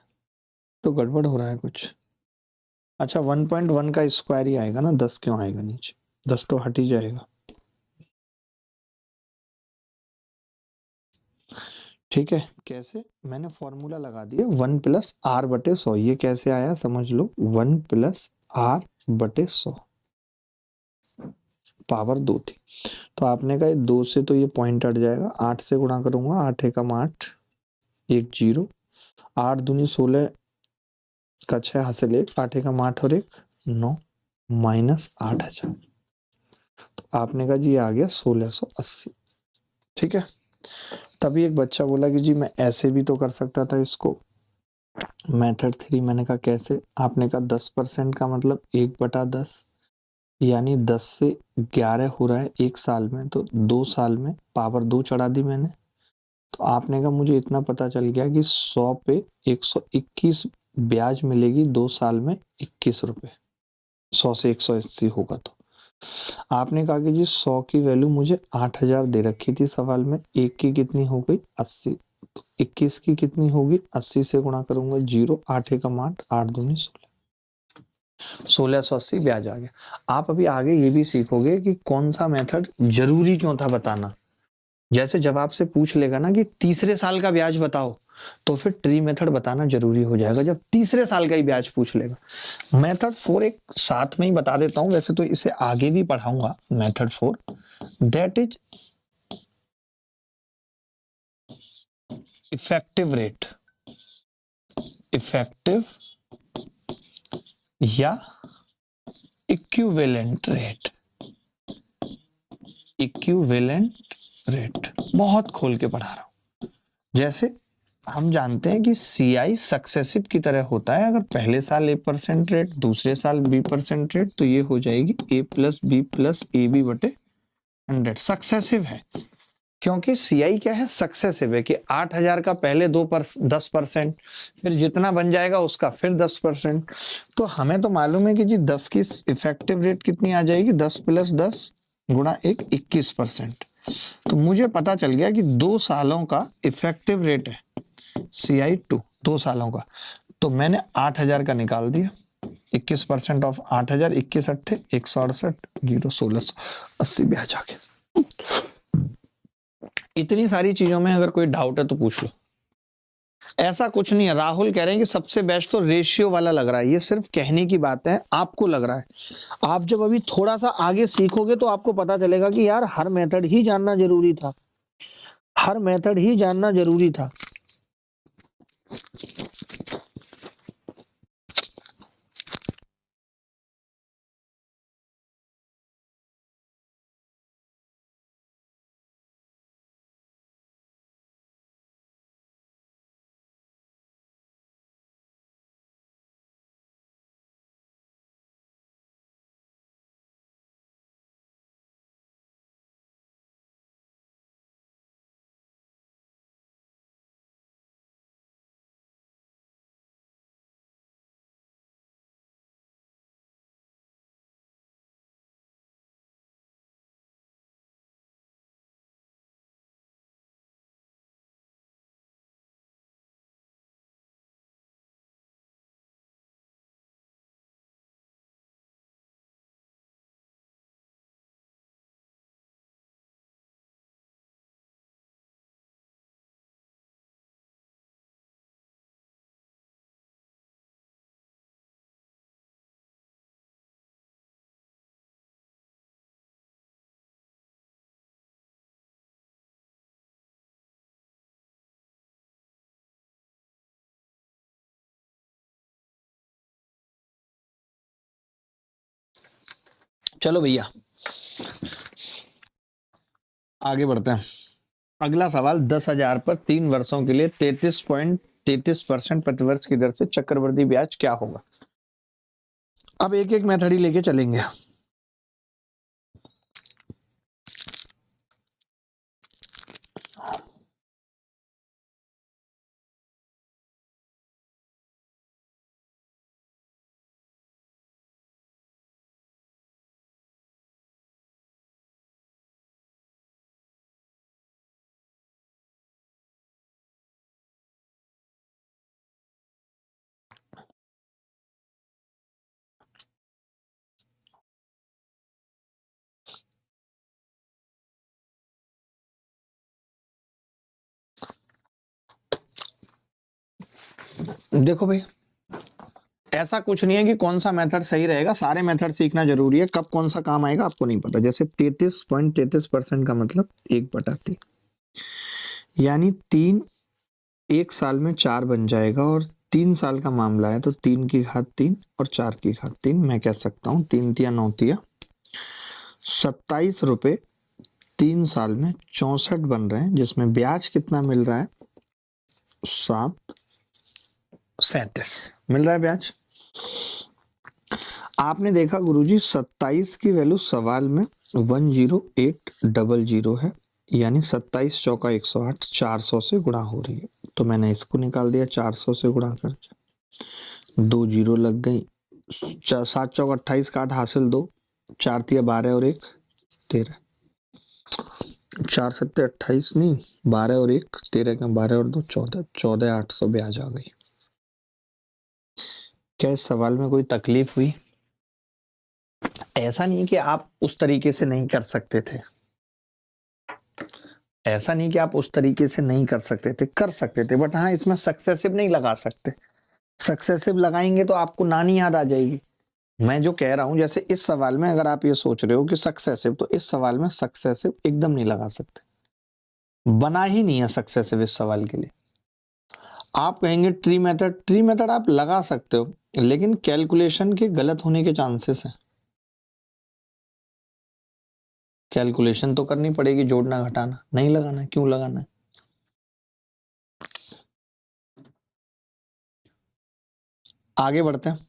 [SPEAKER 1] तो गड़बड़ हो रहा है कुछ। अच्छा, 1.1 का स्क्वायर ही आएगा ना, 10 क्यों आएगा नीचे, 10 तो हट ही जाएगा। ठीक है, कैसे? मैंने फॉर्मूला लगा दिया 1+r/100। ये कैसे आया समझ लो, 1+r/100 पावर 2 थी। तो आपने कहा 2 से तो ये पॉइंट हट जाएगा, 8 से गुणा करूंगा, 8 एकम 8, 1 0, 8 दूनी 16 का 6 हासिल 1, 8 एकम 8 और 1 9 माइनस 8,000। तो आपने कहा जी ये आ गया 1680। ठीक है, तभी एक बच्चा बोला कि जी मैं ऐसे भी तो कर सकता था इसको। मेथड 3 मैंने कहा कैसे? आपने कहा 10% का मतलब 1/10, यानी 10 से 11 हो रहा है एक साल में, तो 2 साल में पावर 2 चढ़ा दी मैंने। तो आपने कहा मुझे इतना पता चल गया कि 100 पे 121 ब्याज मिलेगी 2 साल में 21 रुपए। 100 से 180 होगा तो आपने कहा कि जी 100 की वैल्यू मुझे 8,000 दे रखी थी सवाल में, एक की कितनी हो गई 80, तो 21 की कितनी होगी, 80 से गुणा करूंगा 0, 8 एकम 8, 8 दूनी 1680 ब्याज आ गया। आप अभी आगे ये भी सीखोगे कि कौन सा मेथड जरूरी क्यों था बताना। जैसे जब आपसे पूछ लेगा ना कि तीसरे साल का ब्याज बताओ, तो फिर ट्री मेथड बताना जरूरी हो जाएगा जब तीसरे साल का ही ब्याज पूछ लेगा। मेथड 4 एक साथ में ही बता देता हूं, वैसे तो इसे आगे भी पढ़ाऊंगा। Method 4 that is effective rate, effective या इक्विवेलेंट रेट, इक्विवेलेंट रेट बहुत खोल के पढ़ा रहा हूं। जैसे हम जानते हैं कि CI सक्सेसिव की तरह होता है, अगर पहले साल A% रेट, दूसरे साल B% रेट, तो ये हो जाएगी A+B+AB/100। सक्सेसिव है क्योंकि CI क्या है, सक्सेसिव है कि 8,000 का पहले 10%, फिर जितना बन जाएगा उसका फिर 10%। तो हमें तो मालूम है कि जी 10 की इफेक्टिव रेट कितनी आ जाएगी, 10 + 10 गुणा 1 21%। तो मुझे पता चल गया कि 2 सालों का इफेक्टिव रेट है CI2, 2 सालों का। तो मैंने 8,000 का निकाल दिया, 21% ऑफ 8,000, 21 अट्ठे 168, 1680 ब्याज आ गया। इतनी सारी चीजों में अगर कोई डाउट है तो पूछ लो। ऐसा कुछ नहीं है, राहुल कह रहे हैं कि सबसे बेस्ट तो रेशियो वाला लग रहा है, ये सिर्फ कहने की बात है, आपको लग रहा है। आप जब अभी थोड़ा सा आगे सीखोगे तो आपको पता चलेगा कि यार हर मेथड ही जानना जरूरी था, हर मेथड ही जानना जरूरी था। चलो भैया आगे बढ़ते हैं। अगला सवाल, 10,000 पर 3 वर्षों के लिए 33.33% प्रतिवर्ष की दर से चक्रवृद्धि ब्याज क्या होगा। अब एक एक मेथड ही लेके चलेंगे। देखो भाई, ऐसा कुछ नहीं है कि कौन सा मेथड सही रहेगा, सारे मेथड सीखना जरूरी है। कब कौन सा काम आएगा आपको नहीं पता। जैसे 33.33% का मतलब 1/3, यानी 3 एक साल में 4 बन जाएगा, और 3 साल का मामला है तो 3 की घात 3 और 4 की घात 3। मैं कह सकता हूँ 3 तिया 9 तिया 27 रुपए 3 साल में 64 बन रहे हैं, जिसमें ब्याज कितना मिल रहा है, 7.37 मिल रहा है ब्याज। आपने देखा गुरुजी 27 की वैल्यू सवाल में 10800 है, यानी 27 चौका 108, 400 से गुणा हो रही है। तो मैंने इसको निकाल दिया 400 से गुणा कर, 2 जीरो लग गई, 7 चौका 28 का 8 हासिल 2, 4 तिया 12 और 1 13, 4 सत्ते 28 नहीं, 12 और 1 13 का 12 और 2 14, 14,800 ब्याज आ गई। क्या इस सवाल में कोई तकलीफ हुई? ऐसा नहीं कि आप उस तरीके से नहीं कर सकते थे, ऐसा नहीं कि आप उस तरीके से नहीं कर सकते थे, कर सकते थे, बट हाँ इसमें सक्सेसिव नहीं लगा सकते। सक्सेसिव लगाएंगे तो आपको नानी याद आ जाएगी। मैं जो कह रहा हूं, जैसे इस सवाल में अगर आप ये सोच रहे हो कि सक्सेसिव, तो इस सवाल में सक्सेसिव एकदम नहीं लगा सकते, बना ही नहीं है सक्सेसिव इस सवाल के लिए। आप कहेंगे ट्री मेथड, ट्री मेथड आप लगा सकते हो, लेकिन कैलकुलेशन के गलत होने के चांसेस हैं। कैलकुलेशन तो करनी पड़ेगी, जोड़ना घटाना नहीं लगाना, क्यों लगाना है। आगे बढ़ते हैं।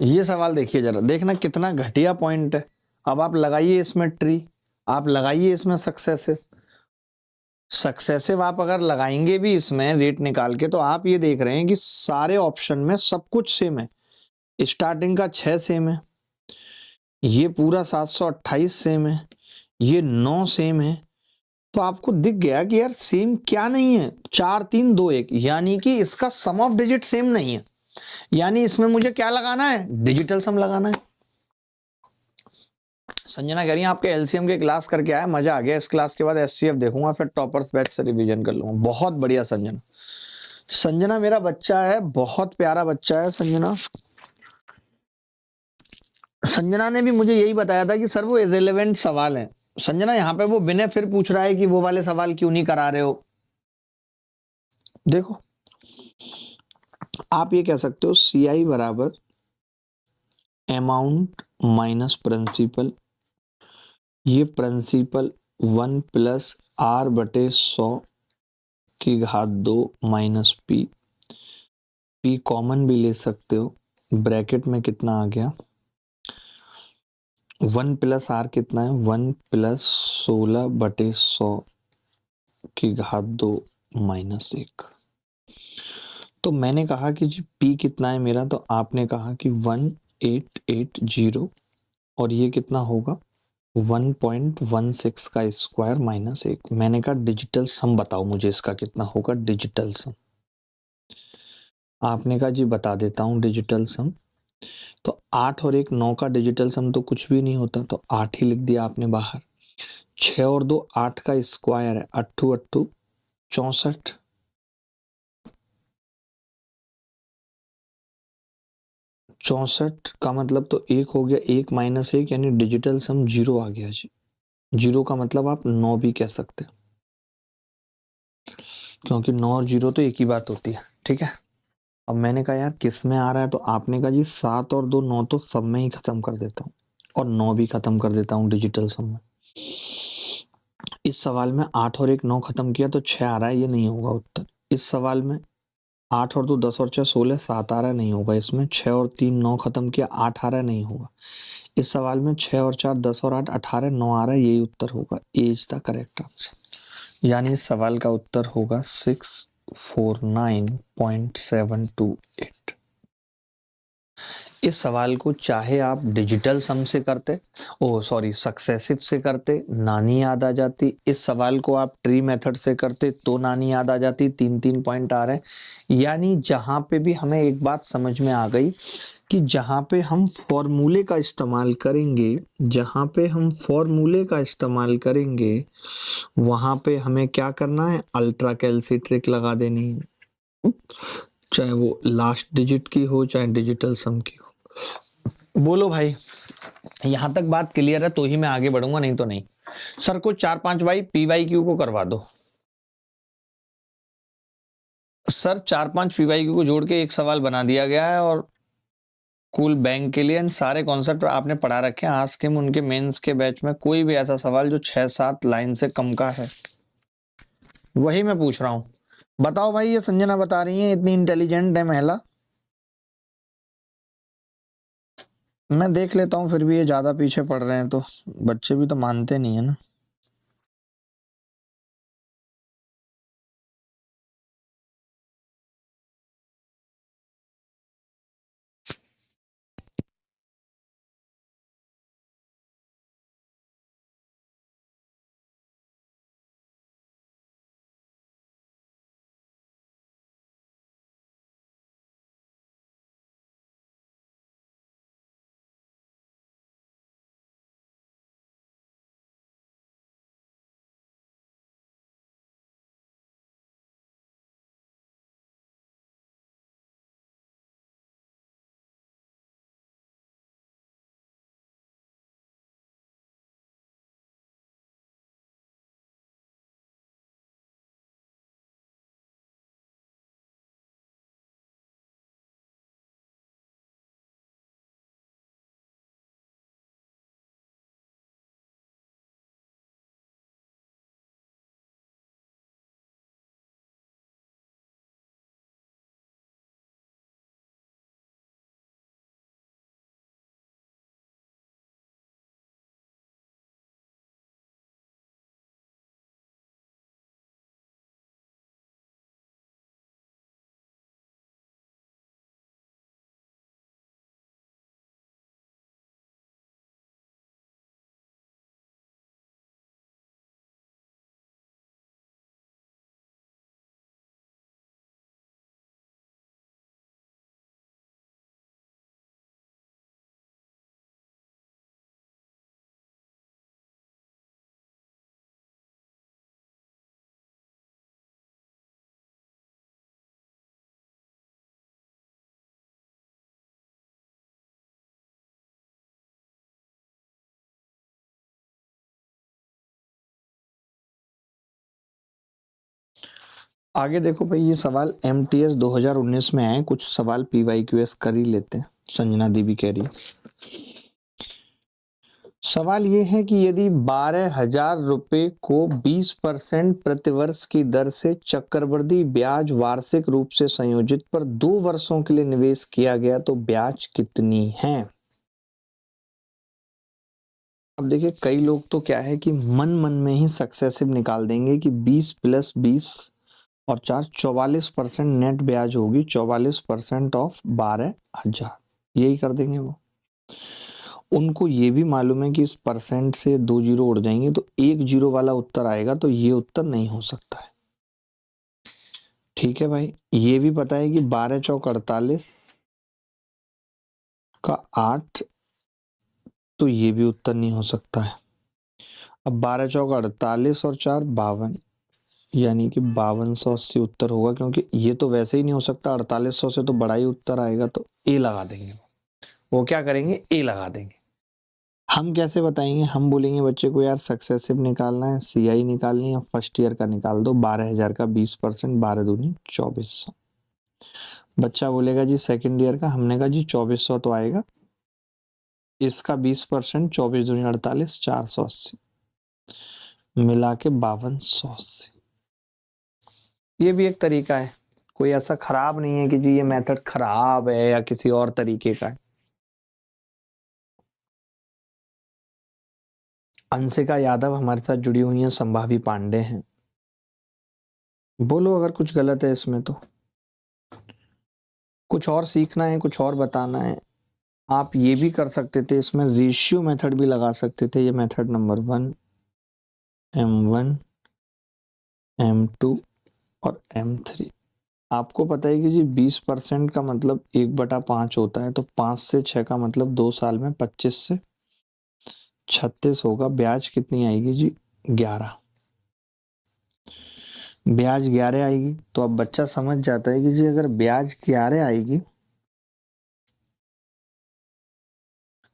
[SPEAKER 1] ये सवाल देखिए जरा, देखना कितना घटिया पॉइंट है। अब आप लगाइए इसमें ट्री, आप लगाइए इसमें सक्सेसिव। सक्सेसिव आप अगर लगाएंगे भी इसमें रेट निकाल के, तो आप ये देख रहे हैं कि सारे ऑप्शन में सब कुछ सेम है। स्टार्टिंग का 6 सेम है, ये पूरा 728 सेम है, ये 9 सेम है। तो आपको दिख गया कि यार सेम क्या नहीं है, 4 3 2 1, यानी कि इसका सम ऑफ डिजिट सेम नहीं है। यानी इसमें मुझे क्या लगाना है, डिजिटल सम लगाना है। संजना कह रही है आपके एलसीएम के क्लास करके आया, मजा आ गया। इस क्लास के बाद एससीएफ देखूंगा, फिर टॉपर्स बैच से रिवीजन कर लूंगा। बहुत बढ़िया संजना। संजना मेरा बच्चा है, बहुत प्यारा बच्चा है संजना। संजना ने भी मुझे यही बताया था कि सर वो इररिलेवेंट सवाल है। संजना यहाँ पे वो विनय फिर पूछ रहा है कि वो वाले सवाल क्यों नहीं करा रहे हो। देखो आप ये कह सकते हो CI बराबर अमाउंट माइनस प्रिंसिपल, ये प्रिंसिपल 1 प्लस R बटे 100 की घात 2 माइनस P। P कॉमन भी ले सकते हो, ब्रैकेट में कितना आ गया, 1 प्लस R कितना है, 1 प्लस 16 बटे 100 की घात 2 माइनस 1। तो मैंने कहा कि जी P कितना है मेरा, तो आपने कहा कि 1880, और ये कितना होगा 1.16 का स्क्वायर माइनस 1। मैंने कहा डिजिटल सम बताओ मुझे इसका कितना होगा डिजिटल सम। आपने कहा जी बता देता हूँ डिजिटल सम। तो 8 और 1 9 का डिजिटल सम तो कुछ भी नहीं होता, तो 8 ही लिख दिया आपने बाहर। 6 और 2 8 का स्क्वायर है, 8 8 64। चौसठ का मतलब तो 1 हो गया, 1 माइनस 1 यानी डिजिटल सम 0 आ गया जी। 0 का मतलब आप 9 भी कह सकते हैं, क्योंकि 9 और 0 तो एक ही बात होती है। ठीक है, अब मैंने कहा यार किस में आ रहा है, तो आपने कहा जी 7 और 2 9, तो सब में ही खत्म कर देता हूँ और 9 भी खत्म कर देता हूँ डिजिटल सम में। इस सवाल में 8 और 1 9 खत्म किया तो 6 आ रहा है, ये नहीं होगा उत्तर। इस सवाल में 8 और 2 10 और 6 16 7 आ रहा है, नहीं होगा। इसमें 6 और 3 9 खत्म किया 8 आ रहा है, नहीं होगा। इस सवाल में 6 और 4 10 और 8 18 9 आ रहा है, यही उत्तर होगा। ए इज द करेक्ट आंसर। यानी इस सवाल का उत्तर होगा 649.728। इस सवाल को चाहे आप डिजिटल सम से करते, सक्सेसिव से करते, नानी याद आ जाती। इस सवाल को आप ट्री मेथड से करते तो नानी याद आ जाती। 3 पॉइंट आ रहे हैं। यानी जहां पे भी हमें एक बात समझ में आ गई कि जहां पे हम फॉर्मूले का इस्तेमाल करेंगे, वहां पे हमें क्या करना है, अल्ट्रा कैलसी ट्रिक लगा देनी है, चाहे वो लास्ट डिजिट की हो चाहे डिजिटल सम की हो। बोलो भाई, यहां तक बात क्लियर है तो ही मैं आगे बढ़ूंगा, नहीं तो नहीं। सर को 4-5 वाई पी वाई क्यू को करवा दो। सर 4-5 पी वाई क्यू को जोड़ के एक सवाल बना दिया गया है और कुल बैंक के लिए सारे कॉन्सेप्ट आपने पढ़ा रखे हैं। आस्क हिम उनके मेंस के बैच में कोई भी ऐसा सवाल जो 6-7 लाइन से कम का है, वही मैं पूछ रहा हूं। बताओ भाई, ये संजना बता रही है इतनी इंटेलिजेंट है महिला। मैं देख लेता हूँ, फिर भी ये ज्यादा पीछे पड़ रहे हैं तो बच्चे भी तो मानते नहीं है ना। आगे देखो भाई, ये सवाल MTS 2019 में आए, कुछ सवाल PYQS कर ही लेते हैं। संजना देवी कह रही है, सवाल ये है कि यदि 12,000 रुपए को 20% प्रतिवर्ष की दर से चक्रवृद्धि ब्याज वार्षिक रूप से संयोजित पर 2 वर्षों के लिए निवेश किया गया तो ब्याज कितनी है। अब देखिए, कई लोग तो क्या है कि मन में ही सक्सेसिव निकाल देंगे कि 20 + 20 और 4 44% नेट ब्याज होगी, 44% ऑफ 12,000, यही कर देंगे वो। उनको ये भी मालूम है कि इस परसेंट से 2 जीरो उड़ जाएंगे तो 1 जीरो वाला उत्तर आएगा, तो ये उत्तर नहीं हो सकता है। ठीक है भाई, ये भी पता है कि 12 चौक 48 का 8, तो ये भी उत्तर नहीं हो सकता है। अब 12 चौक 48 और 4 52, यानी कि 5280 उत्तर होगा, क्योंकि ये तो वैसे ही नहीं हो सकता, 4800 से तो बड़ा ही उत्तर आएगा, तो ए लगा देंगे। वो क्या करेंगे, ए लगा देंगे। हम कैसे बताएंगे, हम बोलेंगे बच्चे को यार सक्सेसिव निकालना है, CI निकालनी है, फर्स्ट ईयर का निकाल दो, 12,000 का 20%, 12 दूनी 2400। बच्चा बोलेगा जी सेकंड ईयर का, हमने कहा जी 2400 तो आएगा, इसका 20%, 24 दूनी 48, 480 मिला के 5280। ये भी एक तरीका है, कोई ऐसा खराब नहीं है कि जी ये मेथड खराब है या किसी और तरीके का है। अंशिका यादव हमारे साथ जुड़ी हुई हैं, संभावी पांडे हैं। बोलो अगर कुछ गलत है इसमें तो, कुछ और सीखना है, कुछ और बताना है। आप ये भी कर सकते थे, इसमें रेशियो मेथड भी लगा सकते थे। ये मेथड नंबर 1, M1, M2 और M3। आपको पता है कि जी 20% का मतलब 1/5 होता है, तो 5 से 6 का मतलब 2 साल में 25 से 36 होगा। ब्याज कितनी आएगी जी? 11। ब्याज 11 आएगी, तो अब बच्चा समझ जाता है कि जी अगर ब्याज 11 आएगी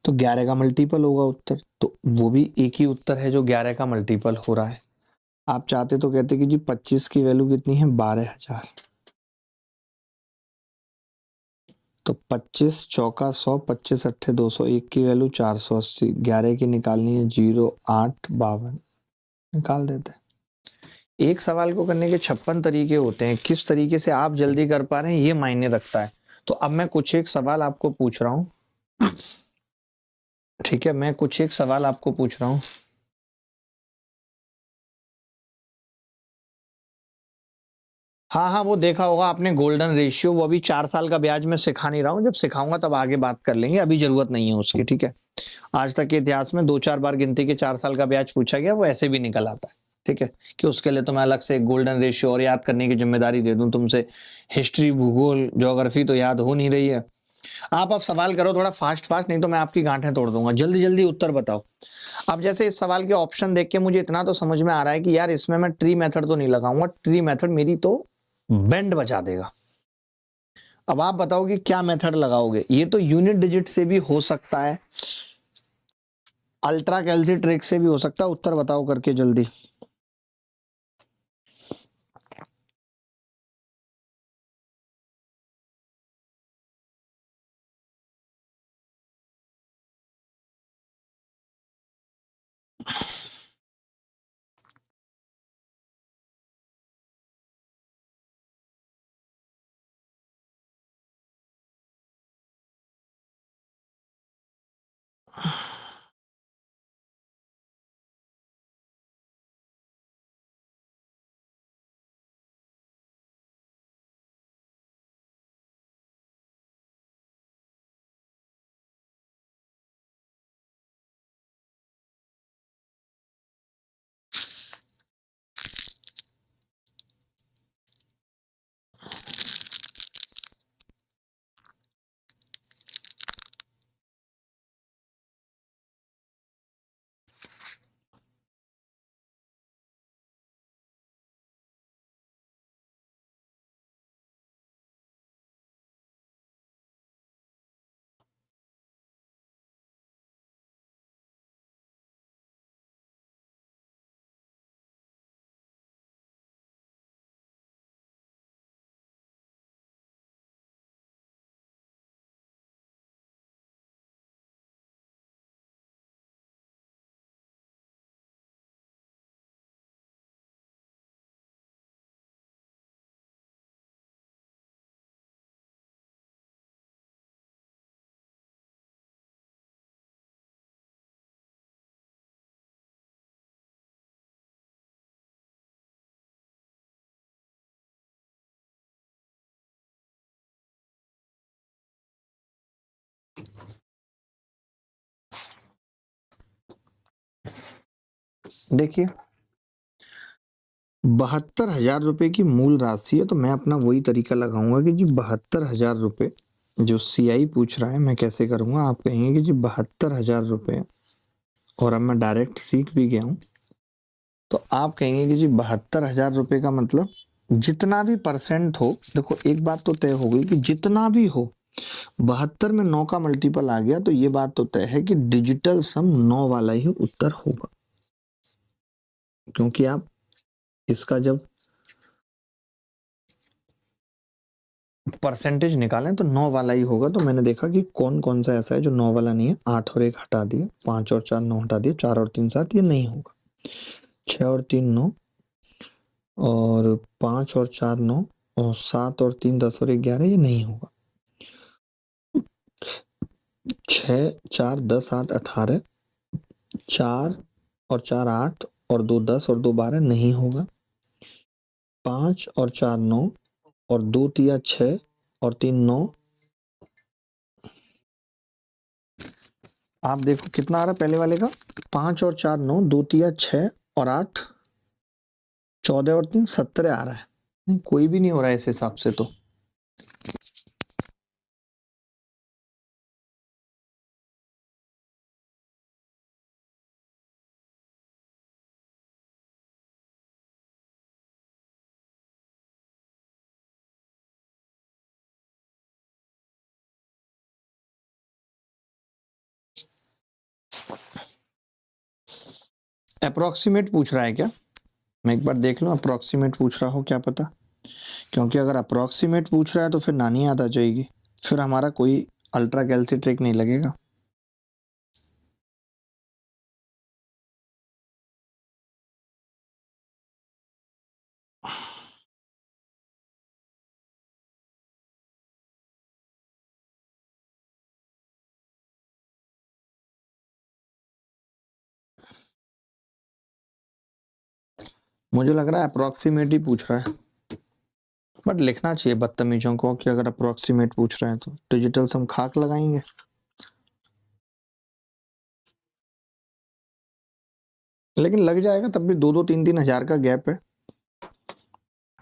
[SPEAKER 1] तो 11 का मल्टीपल होगा उत्तर, तो वो भी एक ही उत्तर है जो 11 का मल्टीपल हो रहा है। आप चाहते तो कहते कि जी 25 की वैल्यू कितनी है? 12,000। तो 25 चौका 100, 25 अट्ठे 201 की वैल्यू 480, 11 की निकालनी है 0852, निकाल देते हैं। एक सवाल को करने के 56 तरीके होते हैं, किस तरीके से आप जल्दी कर पा रहे हैं ये मायने रखता है। तो अब मैं कुछ एक सवाल आपको पूछ रहा हूं, ठीक है? मैं कुछ एक सवाल आपको पूछ रहा हूं। हाँ हाँ, वो देखा होगा आपने गोल्डन रेशियो, वो अभी 4 साल का ब्याज मैं सिखा नहीं रहा हूँ, जब सिखाऊंगा तब आगे बात कर लेंगे, अभी जरूरत नहीं है उसकी, ठीक है? आज तक के इतिहास में 2-4 बार गिनती के 4 साल का ब्याज पूछा गया, वो ऐसे भी निकल आता है, ठीक है? कि उसके लिए तो मैं अलग से गोल्डन रेशियो और याद करने की जिम्मेदारी दे दूं तुमसे। हिस्ट्री, भूगोल, ज्योग्राफी तो याद हो नहीं रही है। आप अब सवाल करो थोड़ा फास्ट फास्ट, नहीं तो मैं आपकी गांठें तोड़ दूंगा। जल्दी जल्दी उत्तर बताओ। अब जैसे इस सवाल के ऑप्शन देख के मुझे इतना तो समझ में आ रहा है कि यार इसमें मैं ट्री मेथड तो नहीं लगाऊंगा, ट्री मेथड मेरी तो बैंड बजा देगा। अब आप बताओ कि क्या मेथड लगाओगे? ये तो यूनिट डिजिट से भी हो सकता है, अल्ट्रा कैलसी ट्रिक से भी हो सकता है। उत्तर बताओ करके जल्दी। देखिए 72,000 रुपए की मूल राशि है, तो मैं अपना वही तरीका लगाऊंगा कि जी 72,000 रुपए जो सीआई पूछ रहा है, मैं कैसे करूंगा। आप कहेंगे कि जी 72,000 रुपए, और अब मैं डायरेक्ट सीख भी गया हूं, तो आप कहेंगे कि जी 72,000 रुपए का मतलब जितना भी परसेंट हो। देखो एक बात तो तय हो गई कि जितना भी हो, 72 में 9 का मल्टीपल आ गया, तो ये बात तो तय है कि डिजिटल सम 9 वाला ही उत्तर होगा। क्योंकि आप इसका जब परसेंटेज निकालें तो 9 वाला ही होगा। तो मैंने देखा कि कौन कौन सा ऐसा है जो 9 वाला नहीं है। 8 और 1 हटा दिए, 5 और 4 9 हटा दिए, 4 और 3 7, ये नहीं होगा। 6 और 3 9, और 5 और 4 9, और 7 और 3 10 और 1 11, ये नहीं होगा। 6 4 10 8 18, 4 और 4 8, और 2 10 और 2 12, नहीं होगा। 5 और 4 9, और 2 3 6, और 3 9। आप देखो कितना आ रहा है पहले वाले का। 5 और 4 9, 2 3 6, और 8 14 और 3 17 आ रहा है। नहीं, कोई भी नहीं हो रहा है इस हिसाब से। तो अप्रोक्सीमेट पूछ रहा है क्या? मैं एक बार देख लूं अप्रोक्सीमेट पूछ रहा हो, क्या पता। क्योंकि अगर अप्रोक्सीमेट पूछ रहा है तो फिर नानी याद आ जाएगी, फिर हमारा कोई अल्ट्रा कैल्सी नहीं लगेगा। मुझे लग रहा है अप्रोक्सीमेट ही पूछ रहा है, बट लिखना चाहिए बदतमीजों को कि अगर अप्रोक्सीमेट पूछ रहे हैं तो डिजिटल से हम खाक लगाएंगे। लेकिन लग जाएगा तब भी। 2-2 3-3 हजार का गैप है,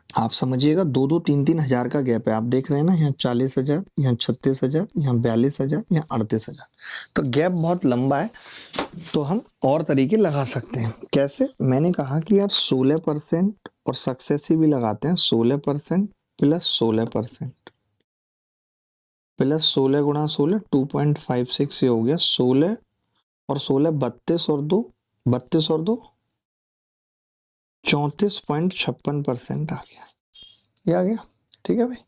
[SPEAKER 1] आप समझिएगा। 2-2 3-3 हजार का गैप है। आप देख रहे हैं ना, यहाँ 40,000, यहाँ 36,000, यहाँ 42,000, यहाँ 38,000। तो गैप बहुत लंबा है। तो हम और तरीके लगा सकते हैं। कैसे? मैंने कहा कि यार 16% और सक्सेसिव भी लगाते हैं। 16% प्लस 16% प्लस 16 गुणा 16 2.56 ये हो गया। 16 और 16 32 और 2 32 और 2 34.56% आ गया। ये आ गया, ठीक है भाई।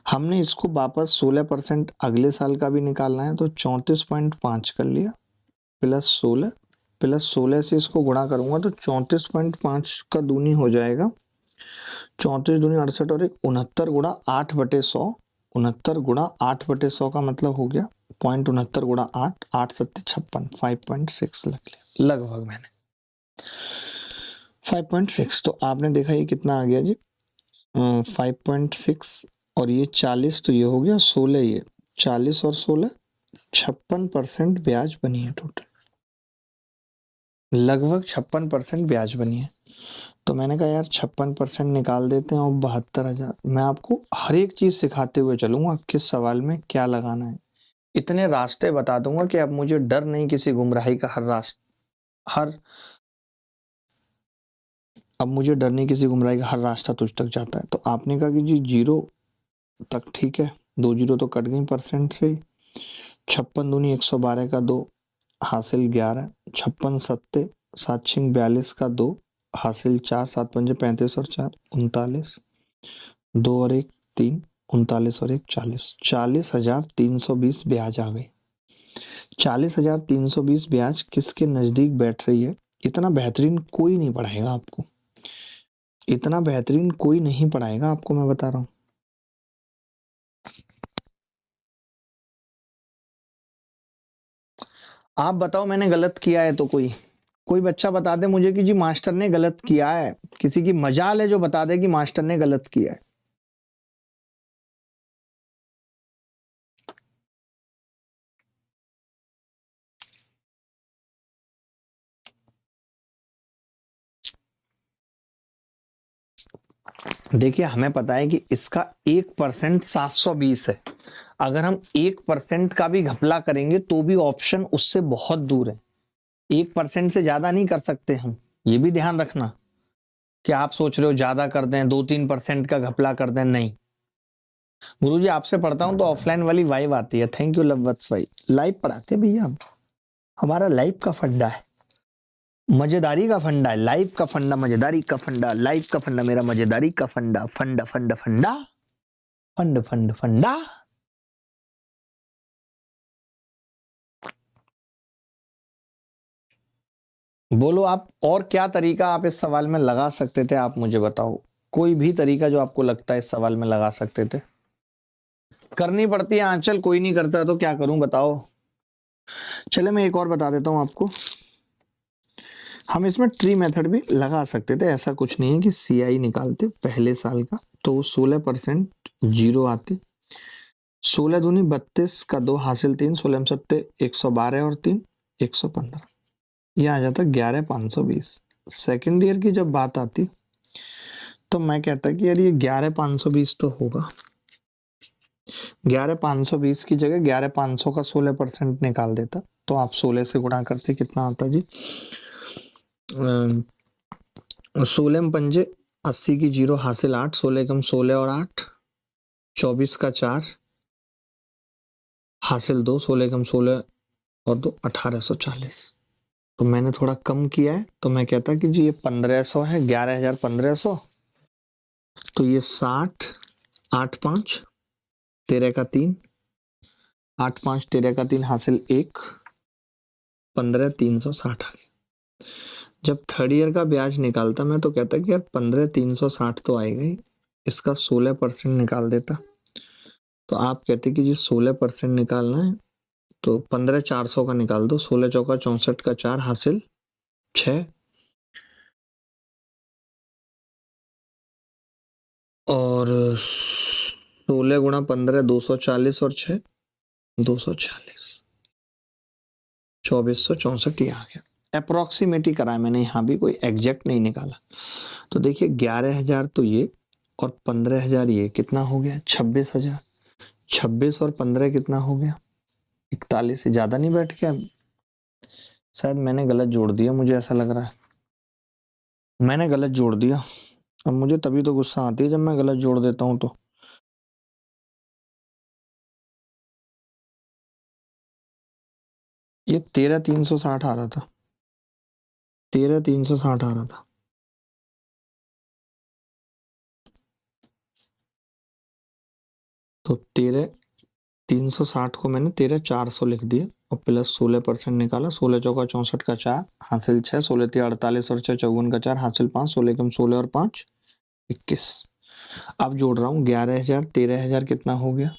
[SPEAKER 1] हमने इसको वापस 16% अगले साल का भी निकालना है, तो 34.5 कर लिया, प्लस 16 से इसको गुणा करूंगा तो 34.5 का दूनी हो जाएगा। 34 दूनी 68 और 1 69 गुणा 8/100। 69 गुणा 8/100 का मतलब हो गया 0.69 गुणा 8, 8 7 56, 5.6 लग लिया लगभग मैंने 5.6। तो आपने देखा ये कितना आ गया जी, 5.6 और ये 40, तो ये हो गया 16। ये 40 और 16 56% ब्याज बनी है टोटल, लगभग 56% ब्याज बनी है। तो मैंने कहा यार 56% निकाल देते हैं और 72,000। मैं आपको हर एक चीज सिखाते हुए चलूंगा किस सवाल में क्या लगाना है। इतने रास्ते बता दूंगा कि अब मुझे डर नहीं किसी गुमराही का। अब मुझे डर नहीं किसी गुमराही का, हर रास्ता तुझ तक जाता है। तो आपने कहा कि जी 0 तक ठीक है, 2 0 तो कट गई परसेंट से। 56 दूनी 112 का 2 हासिल 11, 56 7 7 6 42 का 2 हासिल 4, 7 5 35 और 4 39, 2 और 1 3, 39 और 1 40, 40,320 ब्याज आ गई। 40,320 ब्याज किसके नजदीक बैठ रही है? इतना बेहतरीन कोई नहीं पढ़ाएगा आपको, इतना बेहतरीन कोई नहीं पढ़ाएगा आपको, मैं बता रहा हूं। आप बताओ मैंने गलत किया है तो कोई बच्चा बता दे मुझे कि जी मास्टर ने गलत किया है। किसी की मजाल है जो बता दे कि मास्टर ने गलत किया है। देखिए हमें पता है कि इसका 1% 720 है। अगर हम 1% का भी घपला करेंगे तो भी ऑप्शन उससे बहुत दूर है। 1% से ज्यादा नहीं कर सकते हम, ये भी ध्यान रखना। कि आप सोच रहे हो ज्यादा कर दें, 2-3% का घपला कर दें, नहीं। गुरुजी आपसे पढ़ता हूं तो ऑफलाइन वाली वाइब आती है। थैंक यू लववत्स भाई, लाइव पढ़ाते हैं भैया हम। हमारा लाइव का फंडा है, मजेदारी का फंडा है। लाइव का फंडा, मजेदारी का फंडा, लाइव का फंडा, मेरा मजेदारी का फंडा, फंडा फंडा फंडा। फंड फंड फंडा। बोलो आप, और क्या तरीका आप इस सवाल में लगा सकते थे, आप मुझे बताओ। कोई भी तरीका जो आपको लगता है इस सवाल में लगा सकते थे। करनी पड़ती है आंचल, कोई नहीं करता तो क्या करूं बताओ। चले मैं एक और बता देता हूं आपको। हम इसमें ट्री मेथड भी लगा सकते थे, ऐसा कुछ नहीं है कि सीआई निकालते पहले साल का तो 16% जीरो आते। 16 दूनी 32 का 2 हासिल 3, 16 112 और 3 115, ये आ जाता 11,520। सेकेंड ईयर की जब बात आती तो मैं कहता कि यार ये 11,520 तो होगा। 11,520 की जगह 11,500 का 16% निकाल देता तो आप 16 से गुणा करते, कितना आता जी? 16 में पंजे 80 की जीरो हासिल 8, 16 कम 16 और 8 24 का 4 हासिल 2, 16 कम 16 और 2 1840। तो मैंने थोड़ा कम किया है तो मैं कहता कि जी ये 1500 है, 11,1500। तो ये 60 8 5 13 का 3 8 5 13 का 3 हासिल 1 15,360 आ गया। जब थर्ड ईयर का ब्याज निकालता मैं तो कहता कि यार 15,360 तो आएगा ही, इसका 16% निकाल देता। तो आप कहते कि जी 16% निकालना है तो 15,400 का निकाल दो, 16 चौका 64 का 4 हासिल 6 और 16 गुणा 15 240 और 6 240, 2464 ये आ गया। अप्रोक्सीमेट ही कराया मैंने, यहाँ भी कोई एग्जैक्ट नहीं निकाला। तो देखिए 11,000 तो ये और 15,000 ये, कितना हो गया? 26,000। 26 और 15 कितना हो गया? 41। से ज्यादा नहीं बैठ गया? शायद मैंने गलत जोड़ दिया, मुझे ऐसा लग रहा है मैंने गलत जोड़ दिया। अब मुझे तभी तो गुस्सा आती है जब मैं गलत जोड़ देता हूं तो। ये 13,360 आ रहा था, 13,360 आ रहा था। तो 13,360 को मैंने 13,400 लिख दिया और प्लस 16% निकाला। 16 चौका 64 का 4 हासिल 6, 16 3 48 और 6 54 का 4 हासिल 5, 16 कम 16 और 5 21। अब जोड़ रहा हूँ 11,000 13,000 कितना हो गया?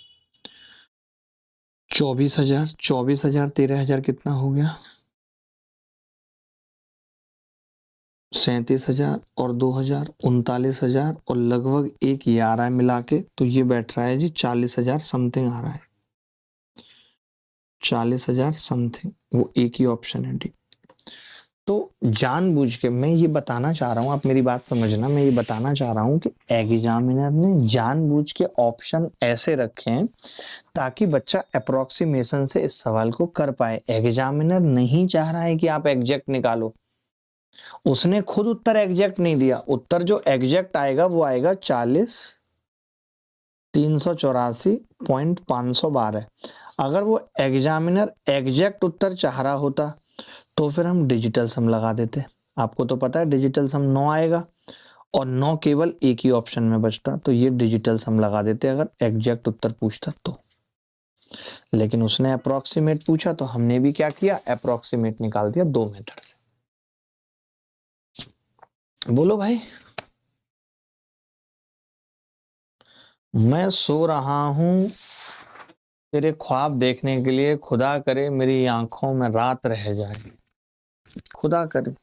[SPEAKER 1] 24,000। 24,000 13,000 कितना हो गया? 37,000 और 2,000 39,000 और लगभग एक ये आ रहा है मिला के, तो ये बैठ रहा है जी 40,000 समथिंग आ रहा है। 40,000 समथिंग, वो एक ही ऑप्शन है डी। तो जानबूझ के मैं ये बताना चाह रहा हूं, आप मेरी बात समझना, मैं ये बताना चाह रहा हूं कि एग्जामिनर ने जानबूझ के ऑप्शन ऐसे रखे हैं ताकि बच्चा अप्रोक्सीमेशन से इस सवाल को कर पाए। एग्जामिनर नहीं चाह रहा है कि आप एग्जैक्ट निकालो, उसने खुद उत्तर एग्जैक्ट नहीं दिया। उत्तर जो एग्जैक्ट आएगा वो आएगा 40,384.512। अगर वो एग्जामिनर एग्जैक्ट उत्तर चाह रहा होता तो फिर हम डिजिटल सम लगा देते। आपको तो पता है डिजिटल सम 9 आएगा और 9 केवल एक ही ऑप्शन में बचता, तो ये डिजिटल सम लगा देते अगर एग्जैक्ट उत्तर पूछता तो। लेकिन उसने अप्रोक्सीमेट पूछा तो हमने भी क्या किया? अप्रोक्सीमेट निकाल दिया 2 मेथड से। बोलो भाई। मैं सो रहा हूं तेरे ख्वाब देखने के लिए, खुदा करे मेरी आंखों में रात रह जाए, खुदा करे।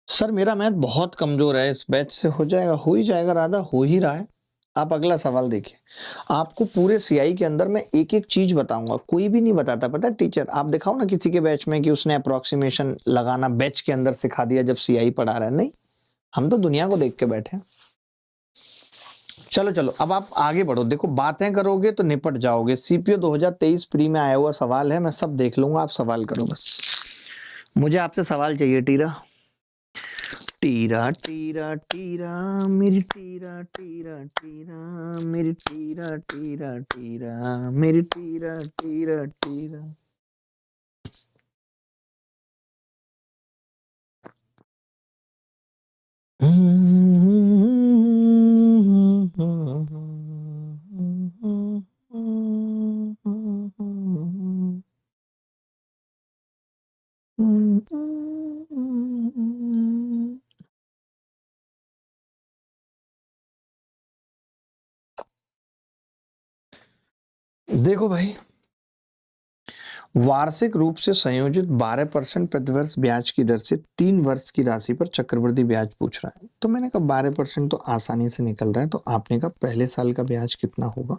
[SPEAKER 1] सर मेरा मैथ बहुत कमजोर है, इस बैच से हो जाएगा? हो ही जाएगा राधा, हो ही रहा है। आप अगला सवाल देखिए। आपको पूरे सीआई के अंदर मैं एक एक चीज बताऊंगा, कोई भी नहीं बताता, पता है टीचर? आप दिखाओ ना किसी के बैच में कि उसने अप्रोक्सीमेशन लगाना बैच के अंदर सिखा दिया जब सीआई पढ़ा रहा है। नहीं, हम तो दुनिया को देख के बैठे हैं। चलो चलो अब आप आगे बढ़ो, देखो बातें करोगे तो निपट जाओगे। सीपीओ 2023 प्री में आया हुआ सवाल है, मैं सब देख लूंगा, आप सवाल करो बस। मुझे आपसे सवाल चाहिए टीरा। टीरा टीरा टीरा मेरी टीरा टीरा टीरा मेरी टीरा टीरा टीरा मेरी टीरा टीरा टीरा। देखो भाई, वार्षिक रूप से संयोजित 12% प्रतिवर्ष ब्याज की दर से 3 वर्ष की राशि पर चक्रवृद्धि ब्याज पूछ रहा है। तो मैंने कहा 12% तो आसानी से निकल रहा है, तो आपने कहा पहले साल का ब्याज कितना होगा,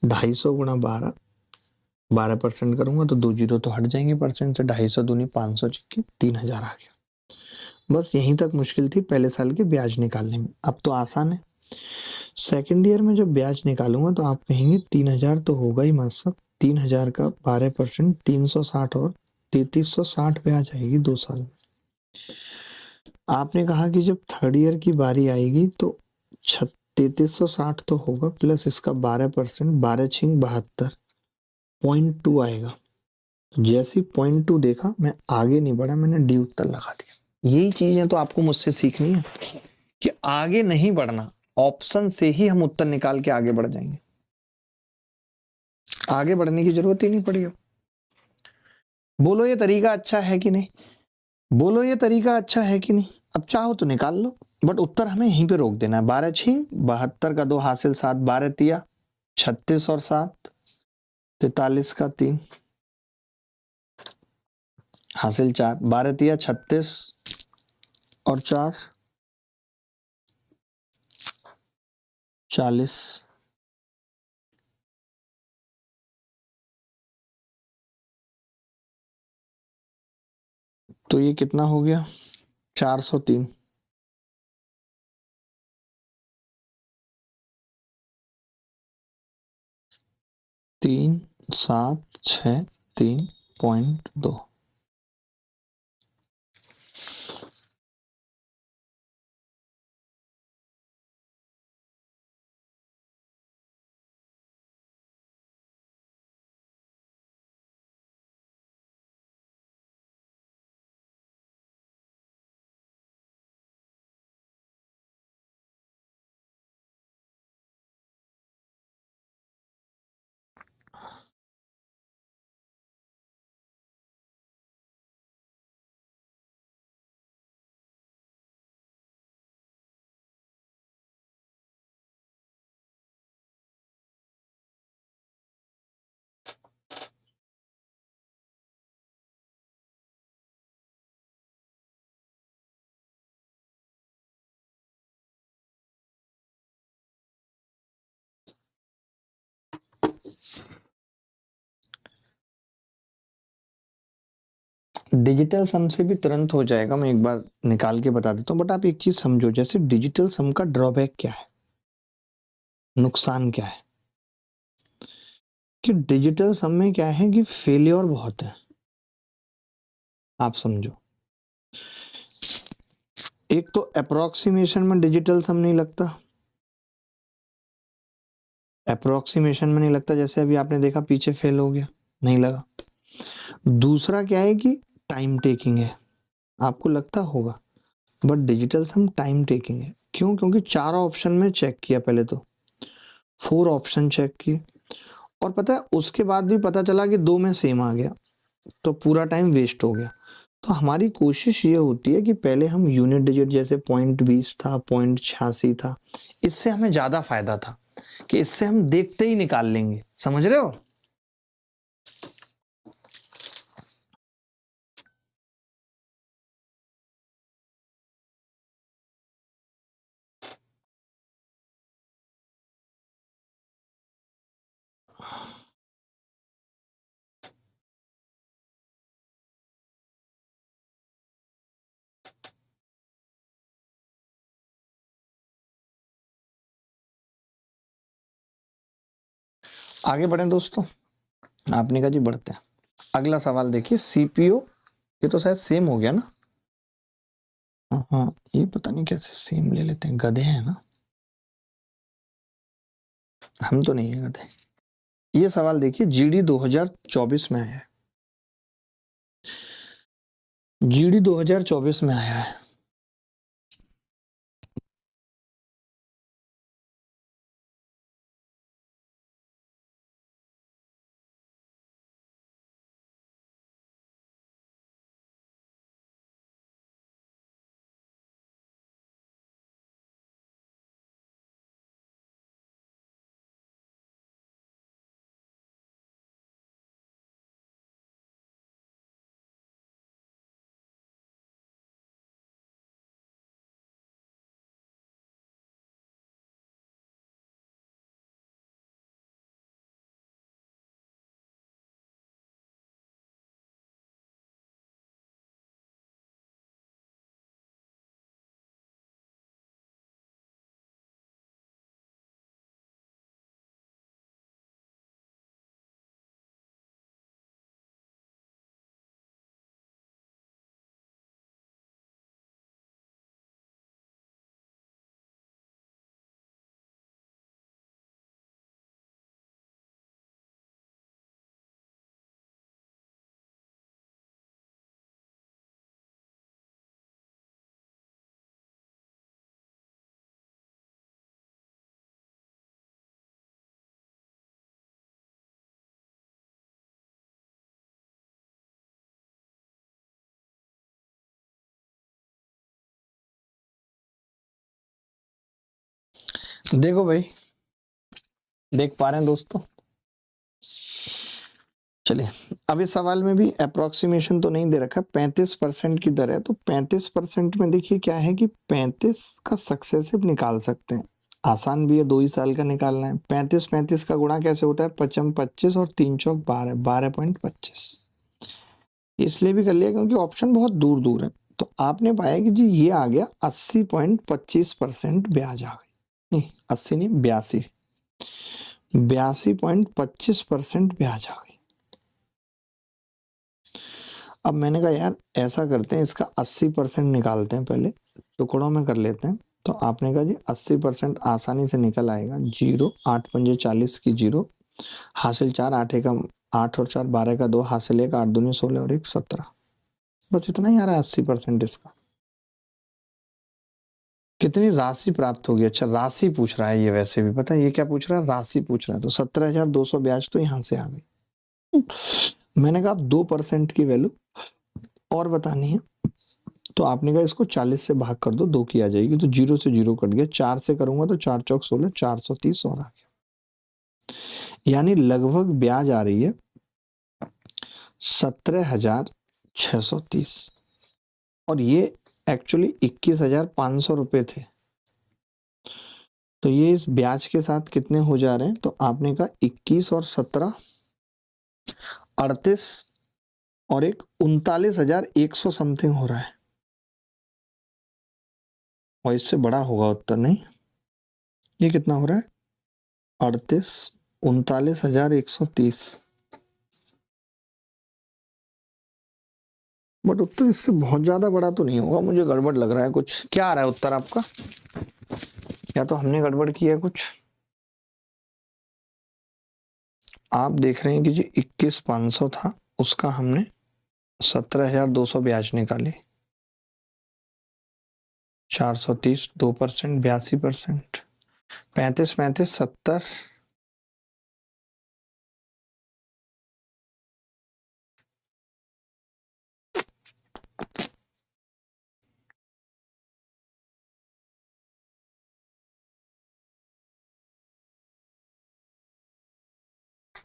[SPEAKER 1] 250 गुणा 12, 12% करूंगा तो 2 जीरो तो हट जाएंगे परसेंट से, 250 दूनी 500 चिक्की 3000 आ गया। बस यहीं तक मुश्किल थी पहले साल के ब्याज निकालने में, अब तो आसान है। सेकेंड ईयर में जब ब्याज निकालूंगा तो आप कहेंगे 3000 तो होगा ही मास्टर साहब, 3000 का 12% 360 और 3360 ब्याज आएगी 2 साल में। आपने कहा कि जब थर्ड ईयर की बारी आएगी तो 3360 तो होगा प्लस इसका 12%, 12 छिंग 72, 0.2 आएगा। जैसी 0.2 देखा मैं आगे नहीं बढ़ा, मैंने डी उत्तर लगा दिया। यही चीजें तो आपको मुझसे सीखनी है कि आगे नहीं बढ़ना, ऑप्शन से ही हम उत्तर निकाल के आगे बढ़ जाएंगे, आगे बढ़ने की जरूरत ही नहीं पड़ी। बोलो ये तरीका अच्छा है कि नहीं, बोलो ये तरीका अच्छा है कि नहीं। अब चाहो तो निकाल लो, बट उत्तर हमें यहीं पे रोक देना है। 12 छिंग 72 का 2 हासिल 7, 12 तिया 36 और 7 43 का 3 हासिल 4, 12 तिया 36 और 4 40। तो ये कितना हो गया, 403। 3 7 6 3.2। डिजिटल सम से भी तुरंत हो जाएगा, मैं एक बार निकाल के बता देता हूँ, बट आप एक चीज समझो, जैसे डिजिटल सम का ड्रॉबैक क्या है, नुकसान क्या है, कि डिजिटल सम में क्या है कि फेलियर बहुत है। आप समझो, एक तो अप्रोक्सीमेशन में डिजिटल सम नहीं लगता, अप्रोक्सीमेशन में नहीं लगता, जैसे अभी आपने देखा पीछे फेल हो गया, नहीं लगा। दूसरा क्या है कि टाइम टेकिंग है, आपको लगता होगा, but digital some time taking है। क्यों? क्योंकि 4 ऑप्शन में चेक किया, पहले तो 4 ऑप्शन चेक किए, और पता है उसके बाद भी पता चला कि 2 में सेम आ गया, तो पूरा टाइम वेस्ट हो गया। तो हमारी कोशिश ये होती है कि पहले हम यूनिट डिजिट, जैसे 0.20 था, 0.86 था, इससे हमें ज्यादा फायदा था कि इससे हम देखते ही निकाल लेंगे। समझ रहे हो? आगे बढ़े दोस्तों, आपने कहा जी बढ़ते हैं। अगला सवाल देखिए, सीपीओ, ये तो शायद सेम हो गया ना। हाँ, ये पता नहीं कैसे सेम ले लेते हैं, गधे हैं ना हम, तो नहीं है गधे। ये सवाल देखिए, जीडी 2024 में आया है, जीडी 2024 में आया है। देखो भाई, देख पा रहे हैं दोस्तों? चलिए, अब इस सवाल में भी अप्रोक्सीमेशन तो नहीं दे रखा, 35% की दर है, तो 35% में देखिए क्या है कि 35 का सक्सेसिव निकाल सकते हैं, आसान भी है, 2 ही साल का निकालना है। 35 का गुणा कैसे होता है? 55 25 और 3 चौक 12, 12.25। इसलिए भी कर लिया क्योंकि ऑप्शन बहुत दूर दूर है। तो आपने पाया कि जी ये आ गया 80.25% ब्याज आ गई, नहीं 80 नहीं 82.25% ब्याज आ गई। अब मैंने कहा यार ऐसा करते हैं, इसका 80% निकालते हैं, पहले टुकड़ों में कर लेते हैं। तो आपने कहा जी 80% आसानी से निकल आएगा, 0 8 पंजे 40 की 0, हासिल 4, 8 एक 8 और 4 12 का 2, हासिल 1, 8 दूनी 16 और 1 17। बस इतना ही आ रहा है 80% इसका। कितनी राशि प्राप्त होगी? अच्छा राशि पूछ रहा है ये, वैसे भी पता है ये क्या पूछ रहा है, राशि पूछ रहा है। तो 17,200 ब्याज तो यहाँ से आ गई। मैंने कहा 2% की वैल्यू और बतानी है, तो आपने कहा इसको 40 से भाग कर दो, 2 की आ जाएगी, तो 0 से 0 कट गया, 4 से करूंगा तो 4 चौक 16, 430 और आ गया। यानी लगभग ब्याज आ रही है 17,630, और ये एक्चुअली 21,500 रुपए थे। तो ये इस ब्याज के साथ कितने हो जा रहे हैं? तो आपने कहा 21 और 17 38 और एक 39,100 समथिंग हो रहा है, और इससे बड़ा होगा उत्तर, नहीं? ये कितना हो रहा है? 38 39,130। बट उत्तर इससे बहुत ज्यादा बड़ा तो नहीं होगा, मुझे गड़बड़ लग रहा है कुछ। क्या आ रहा है उत्तर आपका? या तो हमने गड़बड़ किया है कुछ। आप देख रहे हैं कि जी 21,500 था, उसका हमने 17,200 ब्याज निकाली, 430 2%, 82%, 35 35 70,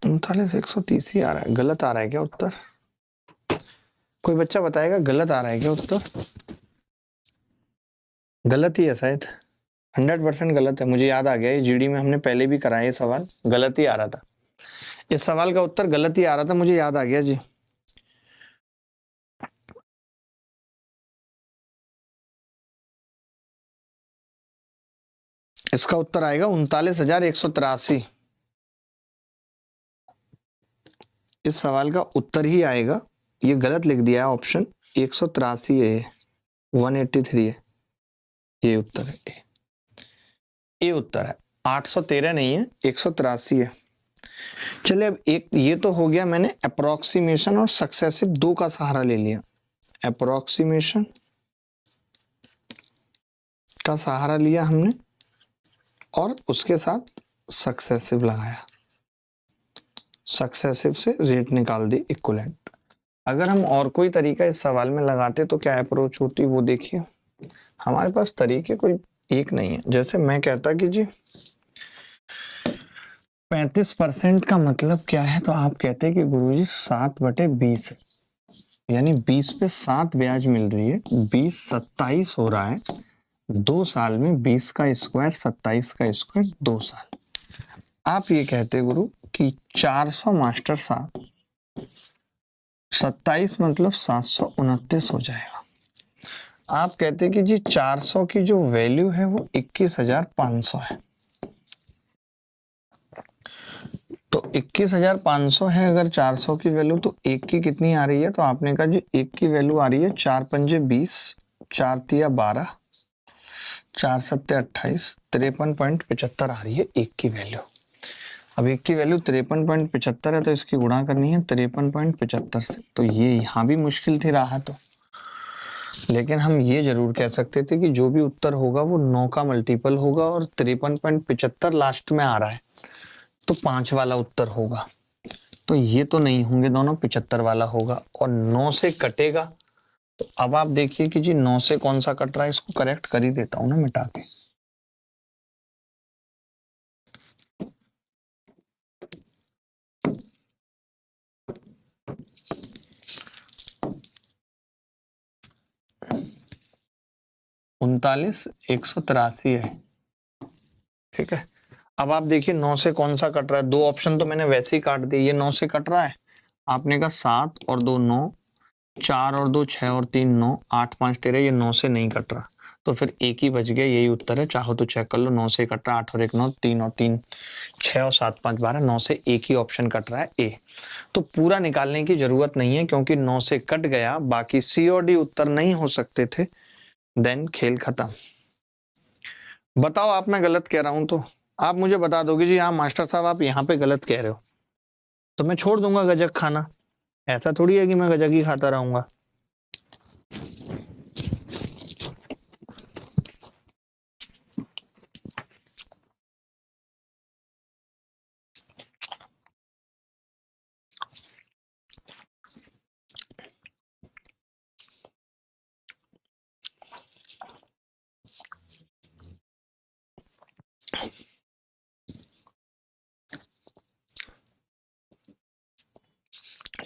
[SPEAKER 1] उनतालीस 130 ही आ रहा है। गलत आ रहा है क्या उत्तर? कोई बच्चा बताएगा गलत आ रहा है क्या उत्तर? गलत ही है शायद, 100% गलत है। मुझे याद आ गया, ये जीडी में हमने पहले भी कराया, ये सवाल गलत ही आ रहा था, इस सवाल का उत्तर गलत ही आ रहा था, मुझे याद आ गया जी। इसका उत्तर आएगा 39,183। इस सवाल का उत्तर ही आएगा, ये गलत लिख दिया है ऑप्शन, 183 है, 183 है, ये उत्तर है, ये उत्तर है। 813 नहीं है, 183 है। चलिए अब एक ये तो हो गया, मैंने अप्रोक्सीमेशन और सक्सेसिव 2 का सहारा ले लिया। अप्रोक्सीमेशन का सहारा लिया हमने और उसके साथ सक्सेसिव लगाया, सक्सेसिव से रेट निकाल दी इक्विवेलेंट। अगर हम और कोई तरीका इस सवाल में लगाते तो क्या अप्रोच होती, वो देखिए। हमारे पास तरीके कोई एक नहीं है। जैसे मैं कहता कि जी 35% का मतलब क्या है, तो आप कहते हैं कि गुरुजी 7/20 है, यानी 20 पे 7 ब्याज मिल रही है, 20 27 हो रहा है 2 साल में, 20 का स्क्वायर 27 का स्क्वायर 2 साल। आप ये कहते गुरु कि 400 मास्टर साहब 27 मतलब 729 हो जाएगा। आप कहते कि जी 400 की जो वैल्यू है वो 21,500 है, तो 21,500 है अगर 400 की वैल्यू, तो एक की कितनी आ रही है? तो आपने कहा जी एक की वैल्यू आ रही है 4 पंजे 20, 4 तिया 12, 4 सत्ते 28, 53.75 आ रही है एक की वैल्यू। अब एक की वैल्यू 53.75 है, तो इसकी गुणा करनी है 53.75 से, तो ये यहाँ भी मुश्किल थी रहा तो। लेकिन हम ये जरूर कह सकते थे कि जो भी उत्तर होगा वो 9 का मल्टीपल होगा, और 53.75 लास्ट में आ रहा है, तो 5 वाला उत्तर होगा। तो ये तो नहीं होंगे दोनों, 75 वाला होगा, और 9 से कटेगा। तो अब आप देखिए कि जी 9 से कौन सा कट रहा है, इसको करेक्ट कर ही देता हूं ना मिटा के। 39, 183 है, ठीक है। अब आप देखिए 9 से कौन सा कट रहा है, 2 ऑप्शन तो मैंने वैसे ही काट दिए, ये 9 से कट रहा है, आपने कहा 7 और 2 9, 4 और 2 6 और 3 9, 8 5 13, ये 9 से नहीं कट रहा, तो फिर एक ही बच गया, यही उत्तर है, चाहो तो चेक कर लो, 9 से कट रहा है, 8 और 1 9, 3 और 3 6 और 7 5 12, 9 से एक ही ऑप्शन कट रहा है ए। तो पूरा निकालने की जरूरत नहीं है क्योंकि 9 से कट गया, बाकी सी और डी उत्तर नहीं हो सकते थे, देन खेल खत्म। बताओ आप, मैं गलत कह रहा हूं तो आप मुझे बता दोगे जी हाँ मास्टर साहब आप यहाँ पे गलत कह रहे हो, तो मैं छोड़ दूंगा गजक खाना, ऐसा थोड़ी है कि मैं गजक ही खाता रहूंगा।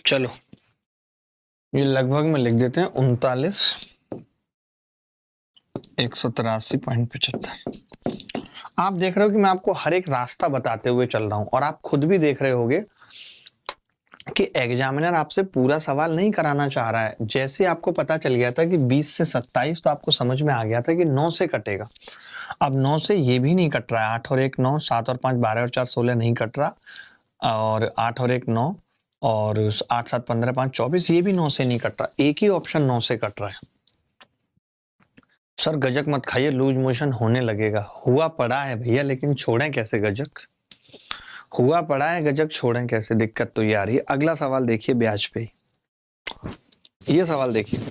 [SPEAKER 1] चलो ये लगभग में लिख देते हैं 39, 183.75। आप देख रहे हो कि मैं आपको हर एक रास्ता बताते हुए चल रहा हूं, और आप खुद भी देख रहे होगे कि एग्जामिनर आपसे पूरा सवाल नहीं कराना चाह रहा है। जैसे आपको पता चल गया था कि 20 से 27, तो आपको समझ में आ गया था कि 9 से कटेगा। अब 9 से ये भी नहीं कट रहा है, 8 और 1 9, 7 और 5 12 और 4 16 नहीं कट रहा, और 8 और 1 9, और 8 7 15 5 24, ये भी 9 से नहीं कट रहा, एक ही ऑप्शन 9 से कट रहा है। सर गजक मत खाइए, लूज मोशन होने लगेगा, हुआ पड़ा है भैया, लेकिन छोड़ें कैसे गजक, हुआ पड़ा है गजक, छोड़ें कैसे, दिक्कत तो ये आ रही है। अगला सवाल देखिए ब्याज पे, ये सवाल देखिए,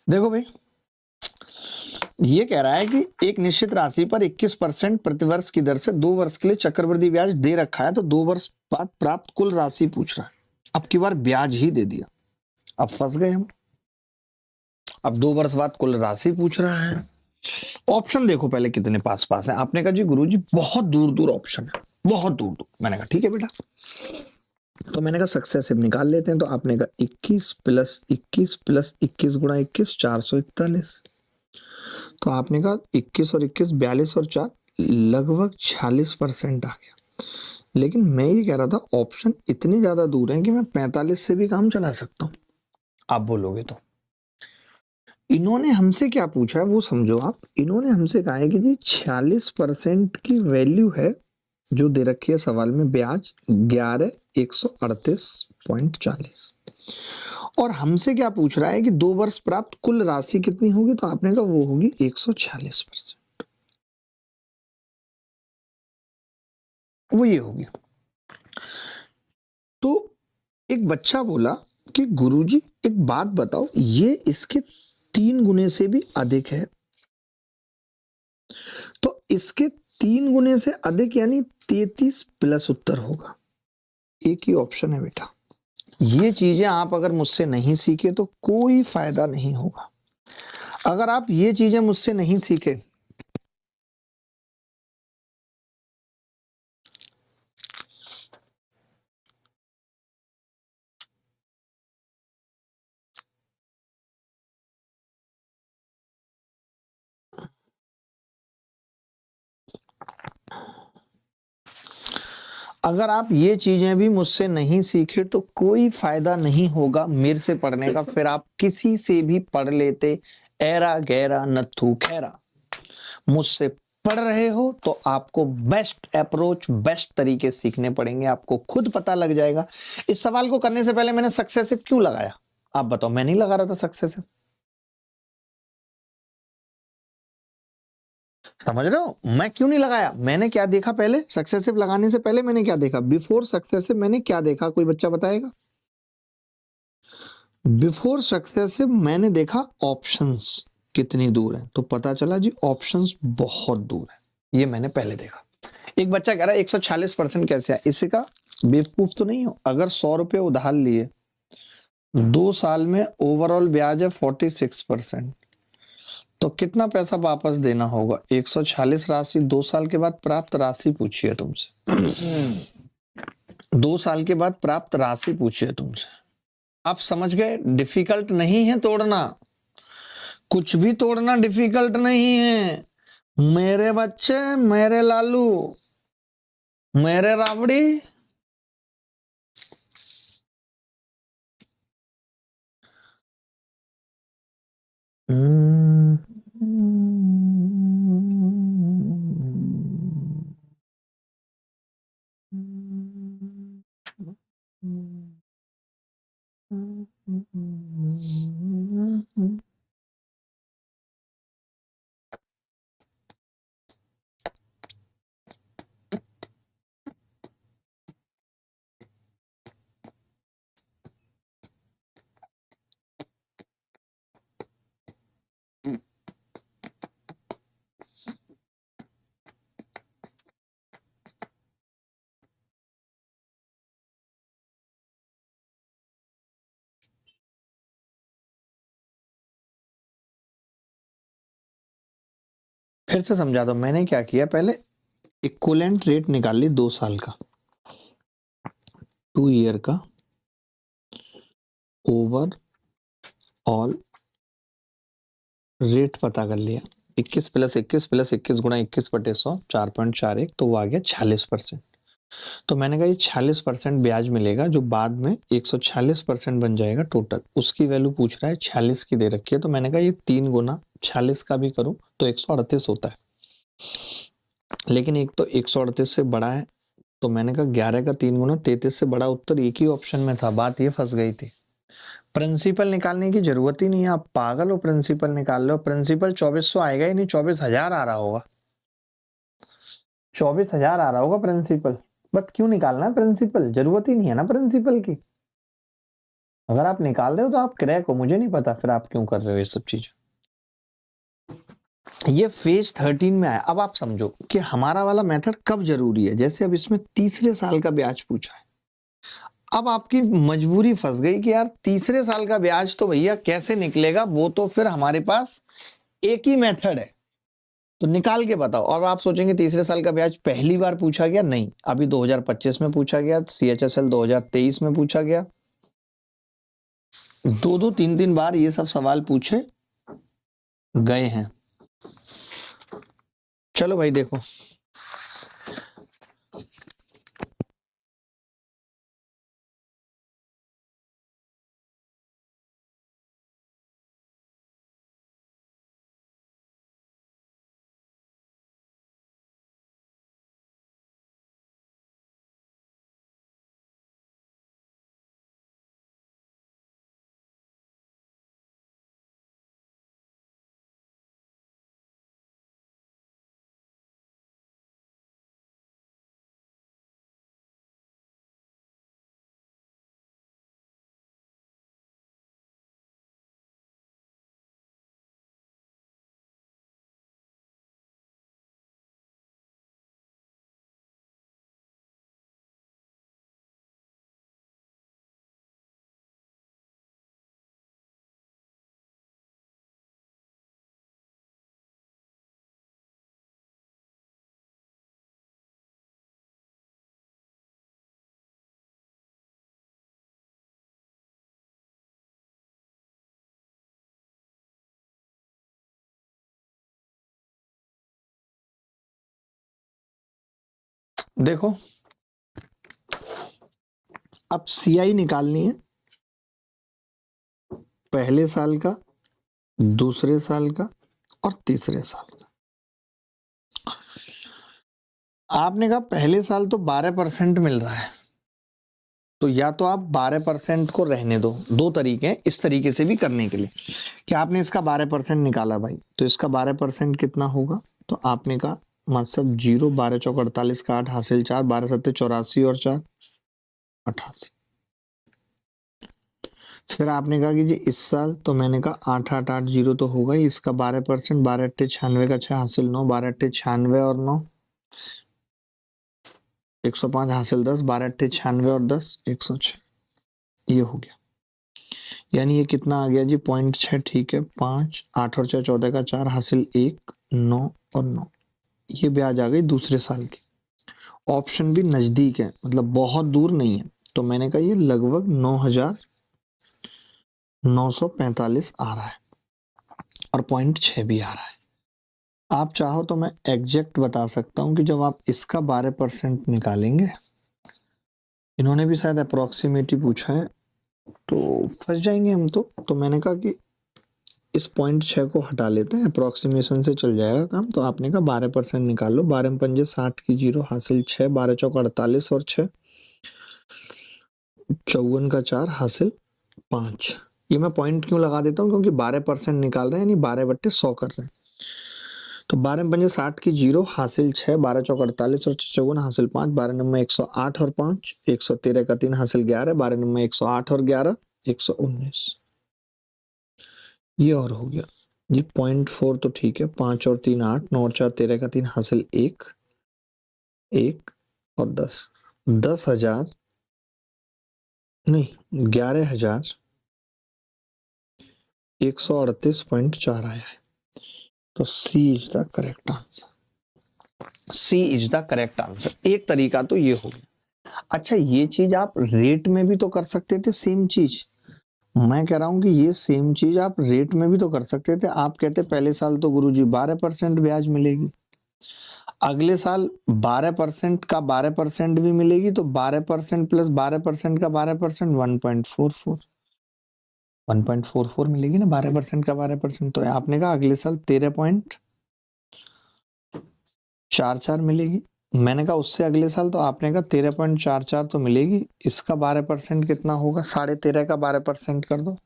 [SPEAKER 1] देखो भाई, ये कह रहा है कि एक निश्चित राशि पर 21% प्रतिवर्ष की दर से 2 वर्ष के लिए चक्रवृद्धि ब्याज दे रखा है, तो 2 वर्ष बाद प्राप्त कुल राशि पूछ रहा है। अब की बार ब्याज ही दे दिया, अब फंस गए हम। अब 2 वर्ष बाद कुल राशि पूछ रहा है। ऑप्शन देखो पहले कितने पास पास है। आपने कहा जी गुरुजी बहुत दूर दूर ऑप्शन है, बहुत दूर दूर। मैंने कहा ठीक है बेटा, तो मैंने कहा सक्सेसिव निकाल लेते हैं। तो आपने कहा 21 प्लस 21 प्लस 21 गुणा 21 441। तो आपने कहा 21 और 21 42 और 4 लगभग 46% आ गया। लेकिन मैं ये कह रहा था ऑप्शन इतने ज्यादा दूर हैं कि मैं 45 से भी काम चला सकता हूं। आप बोलोगे तो इन्होंने हमसे क्या पूछा है वो समझो आप। इन्होंने हमसे कहा है कि जी 46% की वैल्यू है जो दे रखी है सवाल में, ब्याज 11,138.40। और हमसे क्या पूछ रहा है कि 2 वर्ष प्राप्त कुल राशि कितनी होगी, तो आपने कहा वो होगी 146%, वो ये होगी। तो एक बच्चा बोला कि गुरुजी एक बात बताओ, ये इसके 3 गुने से भी अधिक है, तो इसके 3 गुने से अधिक यानी 33 प्लस उत्तर होगा। एक ही ऑप्शन है बेटा। ये चीजें आप अगर मुझसे नहीं सीखे तो कोई फायदा नहीं होगा। अगर आप ये चीजें मुझसे नहीं सीखे अगर आप ये चीजें भी मुझसे नहीं सीखे तो कोई फायदा नहीं होगा मेरे से पढ़ने का। फिर आप किसी से भी पढ़ लेते, ऐरा गैरा नथु खैरा। मुझसे पढ़ रहे हो तो आपको बेस्ट अप्रोच, बेस्ट तरीके सीखने पड़ेंगे। आपको खुद पता लग जाएगा। इस सवाल को करने से पहले मैंने सक्सेसिव क्यों लगाया, आप बताओ। मैं नहीं लगा रहा था सक्सेसिव, समझ रहे हो? मैं क्यों नहीं लगाया? मैंने क्या देखा पहले, सक्सेसिव लगाने से पहले मैंने क्या देखा, बिफोर सक्सेसिव मैंने क्या देखा, कोई बच्चा बताएगा? बिफोर सक्सेसिव मैंने देखा ऑप्शंस कितनी दूर है, तो पता चला जी ऑप्शंस बहुत दूर है। ये मैंने पहले देखा। एक बच्चा कह रहा है 146% कैसे है, इसी का बेवकूफ तो नहीं हो। अगर 100 रुपये उधार लिए, 2 साल में ओवरऑल ब्याज है 46%, तो कितना पैसा वापस देना होगा? 146 राशि 2 साल के बाद प्राप्त राशि पूछी है तुमसे। 2 साल के बाद प्राप्त राशि पूछी है तुमसे। आप समझ गए? डिफिकल्ट नहीं है तोड़ना, कुछ भी तोड़ना डिफिकल्ट नहीं है मेरे बच्चे, मेरे लालू, मेरे राबड़ी। फिर से समझा दो। मैंने क्या किया, पहले इक्विवेलेंट रेट निकाल ली 2 साल का, 2 ईयर का ओवर ऑल रेट पता कर लिया। 21 प्लस 21 प्लस 21 गुणा 21/100 4.41, तो वो आ गया 46%। तो मैंने कहा ये 46% ब्याज मिलेगा, जो बाद में 146% बन जाएगा टोटल। उसकी वैल्यू पूछ रहा है, 46 की दे रखी है। तो मैंने कहा ये 3 गुना 46 का भी करूं तो 138 होता है, लेकिन एक तो 138 से बड़ा है, तो मैंने कहा 11 का 3 गुना 33 से बड़ा उत्तर एक ही ऑप्शन में था। बात ये फंस गई थी। प्रिंसिपल निकालने की जरूरत ही नहीं है, आप पागल हो? प्रिंसिपल निकाल लो। प्रिंसिपल 2400 आएगा ही नहीं, 24,000 आ रहा होगा, 24,000 आ रहा होगा प्रिंसिपल। बट क्यों निकालना है प्रिंसिपल? जरूरत ही नहीं है ना प्रिंसिपल की। अगर आप निकाल रहे हो तो आप क्रैक हो, मुझे नहीं पता फिर आप क्यों कर रहे हो ये सब चीज। ये फेज 13 में आया। अब आप समझो कि हमारा वाला मेथड कब जरूरी है। जैसे अब इसमें तीसरे साल का ब्याज पूछा है, अब आपकी मजबूरी फंस गई कि यार तीसरे साल का ब्याज तो भैया कैसे निकलेगा, वो तो फिर हमारे पास एक ही मेथड है, तो निकाल के बताओ। और आप सोचेंगे तीसरे साल का ब्याज पहली बार पूछा गया, नहीं, अभी 2025 में पूछा गया, CHSL 2023 में पूछा गया, 2-3 बार ये सब सवाल पूछे गए हैं। चलो भाई देखो, देखो अब CI निकालनी है, पहले साल का, दूसरे साल का और तीसरे साल का। आपने कहा पहले साल तो 12% मिल रहा है, तो या तो आप 12% को रहने दो। दो तरीके हैं इस तरीके से भी करने के लिए कि आपने इसका 12% निकाला भाई, तो इसका 12% कितना होगा, तो आपने कहा मतलब 0, 12 चौक 48 का 8 हासिल 4, 12 सत्ते 84 और 4 88। फिर आपने कहा कि जी इस साल, तो मैंने कहा 8880 तो होगा ही, इसका 12%, 12 अट्ठे 96 का 6 हासिल 9, 12 अट्ठे 96 और 9 105 हासिल 10, 12 अट्ठे 96 और 10 106, ये हो गया। यानी ये कितना आ गया जी 0.6, ठीक है, 5, 8 और 6 14 का 4 हासिल 1, 9 और 9, ये ब्याज आ गई दूसरे साल की। ऑप्शन भी नजदीक है, मतलब बहुत दूर नहीं है, तो मैंने कहा ये लगभग 9,945 आ रहा है और 0.6 भी आ रहा है। आप चाहो तो मैं एग्जैक्ट बता सकता हूं कि जब आप इसका 12% निकालेंगे, इन्होंने भी शायद अप्रोक्सीमेटली पूछा है, तो फंस जाएंगे हम तो मैंने कहा कि इस 0.6 को हटा लेते हैं, अप्रोक्सीमेशन से चल जाएगा काम। तो आपने कहा 12% निकाल लो, 12 पंजे 60 की 0 हासिल 6, 12 चौक 48 और 6 54 का 4 हासिल 5। ये मैं पॉइंट क्यों लगा देता हूँ, क्योंकि 12% निकाल रहे हैं, यानी 12 बट्टे 100 कर रहे हैं। तो 12 पंजे 60 की 0 हासिल 6, 12 चौक 48 और 54 हासिल 5, 12 नंबर 108 और 5 113 का 3 हासिल 11, 12 नंबर 108 और 11 119, ये और हो गया जी 0.4, तो ठीक है, 5 और 3 8, 9 और 4 13 का 3 हासिल 1 1 और 10, 10,000 नहीं 11,138.4 आया है। तो C is the correct answer, C is the correct answer. एक तरीका तो ये हो गया। अच्छा, ये चीज आप रेट में भी तो कर सकते थे, सेम चीज। मैं कह रहा हूं कि ये सेम चीज आप रेट में भी तो कर सकते थे। आप कहते पहले साल तो गुरुजी 12% ब्याज मिलेगी, अगले साल 12% का 12% भी मिलेगी, तो 12% प्लस 12% का 12% 1.44 मिलेगी ना, 12% का 12%। तो आपने कहा अगले साल 13.44 मिलेगी। मैंने कहा उससे अगले साल, तो आपने कहा 13.44 तो मिलेगी। इसका 12% कितना होगा, 13.5 का 12% कर दो।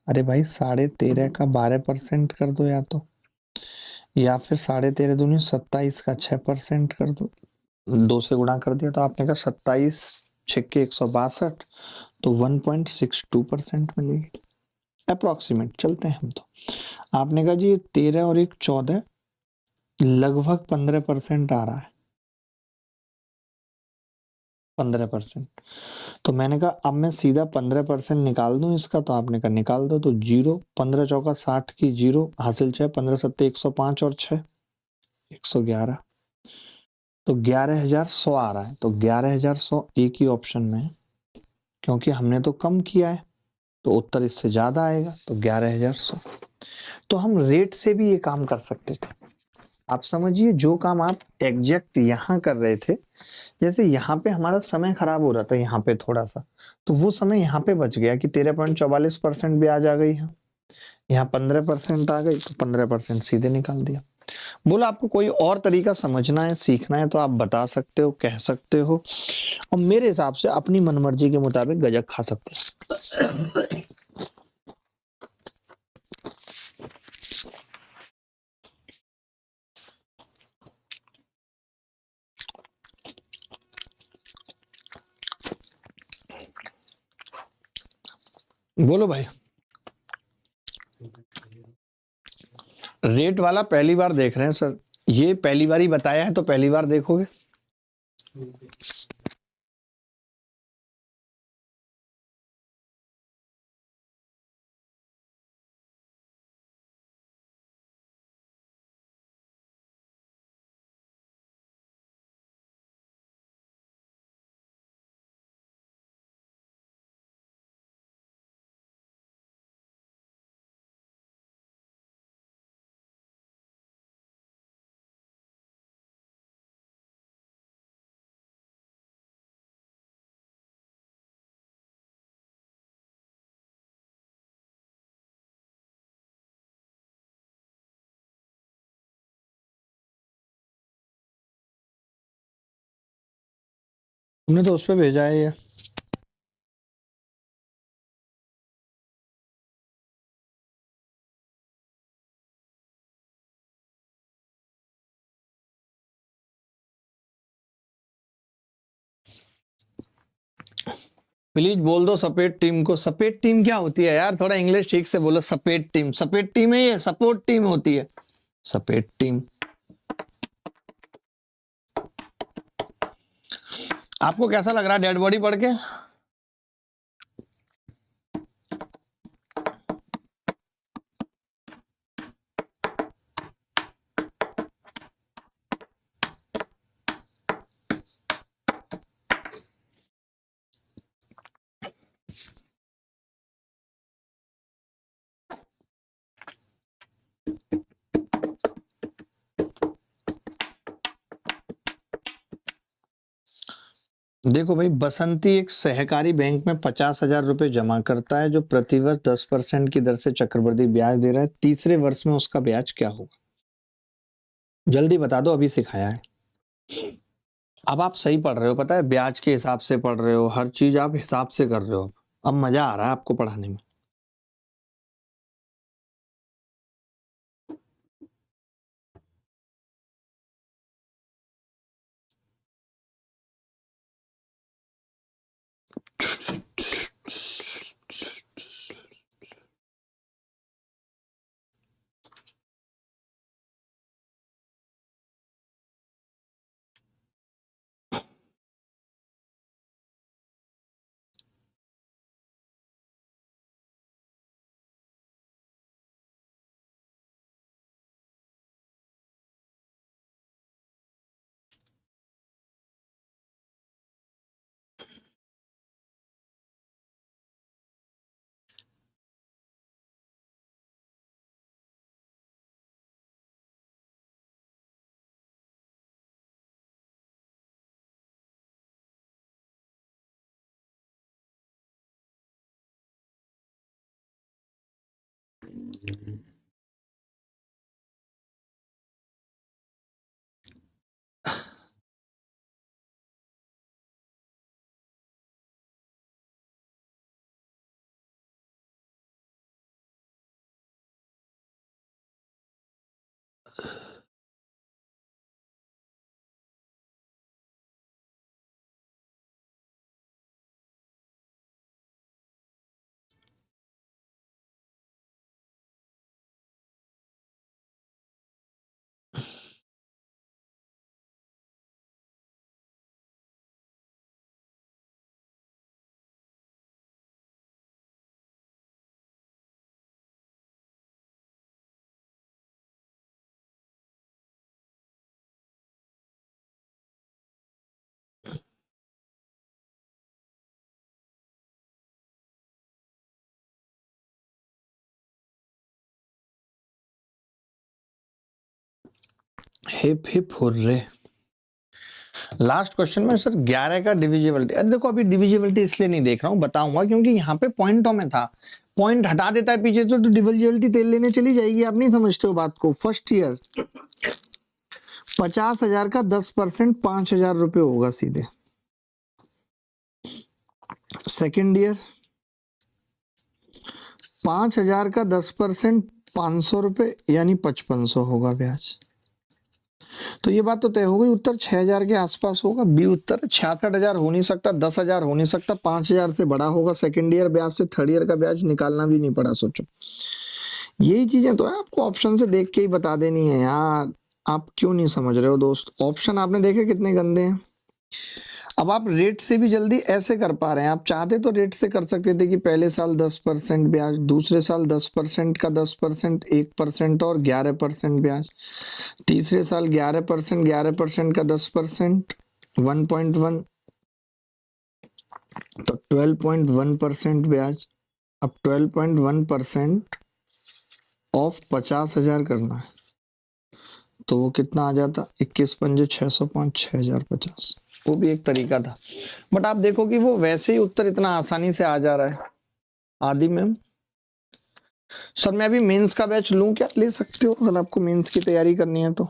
[SPEAKER 1] अरे भाई 13.5 का 12% कर दो, या फिर 13.5 दूनी 27 का 6% कर दो। 2 से गुणा कर दिया, तो आपने कहा 27 6 162, तो 1.62% मिलेगी अप्रोक्सीमेट। चलते हैं हम तो। आपने कहा जी ये 13 और एक 14 लगभग 15% आ रहा है, 15%। तो मैंने कहा अब मैं सीधा 15% निकाल दूं इसका, तो आपने कहा निकाल दो। तो 0, 15 चौका 60 की 0 हासिल 6, 15 सत्ते 105 और 6 111। तो 11,100 आ रहा है। तो 11,100 एक ही ऑप्शन में है, क्योंकि हमने तो कम किया है तो उत्तर इससे ज्यादा आएगा, तो 11,100। तो हम रेट से भी ये काम कर सकते थे। आप समझिए, जो काम आप एग्जैक्ट यहाँ कर रहे थे, जैसे यहाँ पे हमारा समय खराब हो रहा था यहाँ पे थोड़ा सा, तो वो समय यहाँ पे बच गया कि 13.44% ब्याज आ गई है, यहाँ 15% आ गई, तो 15% सीधे निकाल दिया। बोला आपको कोई और तरीका समझना है, सीखना है तो आप बता सकते हो, कह सकते हो, और मेरे हिसाब से अपनी मनमर्जी के मुताबिक गजक खा सकते हो। बोलो भाई। रेट वाला पहली बार देख रहे हैं सर, ये पहली बार ही बताया है तो पहली बार देखोगे। तुमने तो उस पर भेजा है ये। प्लीज बोल दो सपेट टीम को। सपेट टीम क्या होती है यार, थोड़ा इंग्लिश ठीक से बोलो। सपेट टीम, सपेट टीम है ये, सपोर्ट टीम होती है सपेट टीम। आपको कैसा लग रहा है डेड बॉडी पढ़ के? देखो भाई, बसंती एक सहकारी बैंक में 50,000 रुपए जमा करता है, जो प्रतिवर्ष 10% की दर से चक्रवृद्धि ब्याज दे रहा है। तीसरे वर्ष में उसका ब्याज क्या होगा? जल्दी बता दो, अभी सिखाया है। अब आप सही पढ़ रहे हो, पता है, ब्याज के हिसाब से पढ़ रहे हो, हर चीज आप हिसाब से कर रहे हो। अब मजा आ रहा है आपको पढ़ाने में। Hip hip hurray. Last question में सर 11 का डिविजिबिलिटी, अरे देखो अभी डिविजिबिलिटी इसलिए नहीं देख रहा हूं, बताऊंगा, क्योंकि यहाँ पे पॉइंटों में था, पॉइंट हटा देता है पीछे तो डिविजिबिलिटी तेल लेने चली जाएगी। आप नहीं समझते हो बात को। फर्स्ट ईयर 50,000 का 10% 5,000 रुपये होगा सीधे। सेकेंड ईयर 5,000 का 10% 500 रुपये यानी 5500 होगा ब्याज। तो ये बात तो तय हो गई, उत्तर 6,000 के आसपास होगा। बी उत्तर 66,000 हो नहीं सकता, 10,000 हो नहीं सकता, 5,000 से बड़ा होगा। सेकेंड ईयर ब्याज से थर्ड ईयर का ब्याज निकालना भी नहीं पड़ा। सोचो, यही चीजें तो है, आपको ऑप्शन से देख के ही बता देनी है यार। आप क्यों नहीं समझ रहे हो दोस्त? ऑप्शन आपने देखे कितने गंदे हैं। अब आप रेट से भी जल्दी ऐसे कर पा रहे हैं। आप चाहते तो रेट से कर सकते थे कि पहले साल 10% ब्याज, दूसरे साल 10% का 10%, 1% और 11% ब्याज, तीसरे साल 11%, 11% का 10%, 1.1, तो 12.1% ब्याज। अब 12.1% ऑफ 50,000 करना है तो वो कितना आ जाता? 21 पंजे 605, 6,050। वो भी एक तरीका था, बट आप देखो कि वो वैसे ही उत्तर इतना आसानी से आ जा रहा है। आदि मैम, सर मैं अभी मेंस का बैच लूं क्या? ले सकते हो अगर आपको मेंस की तैयारी करनी है तो।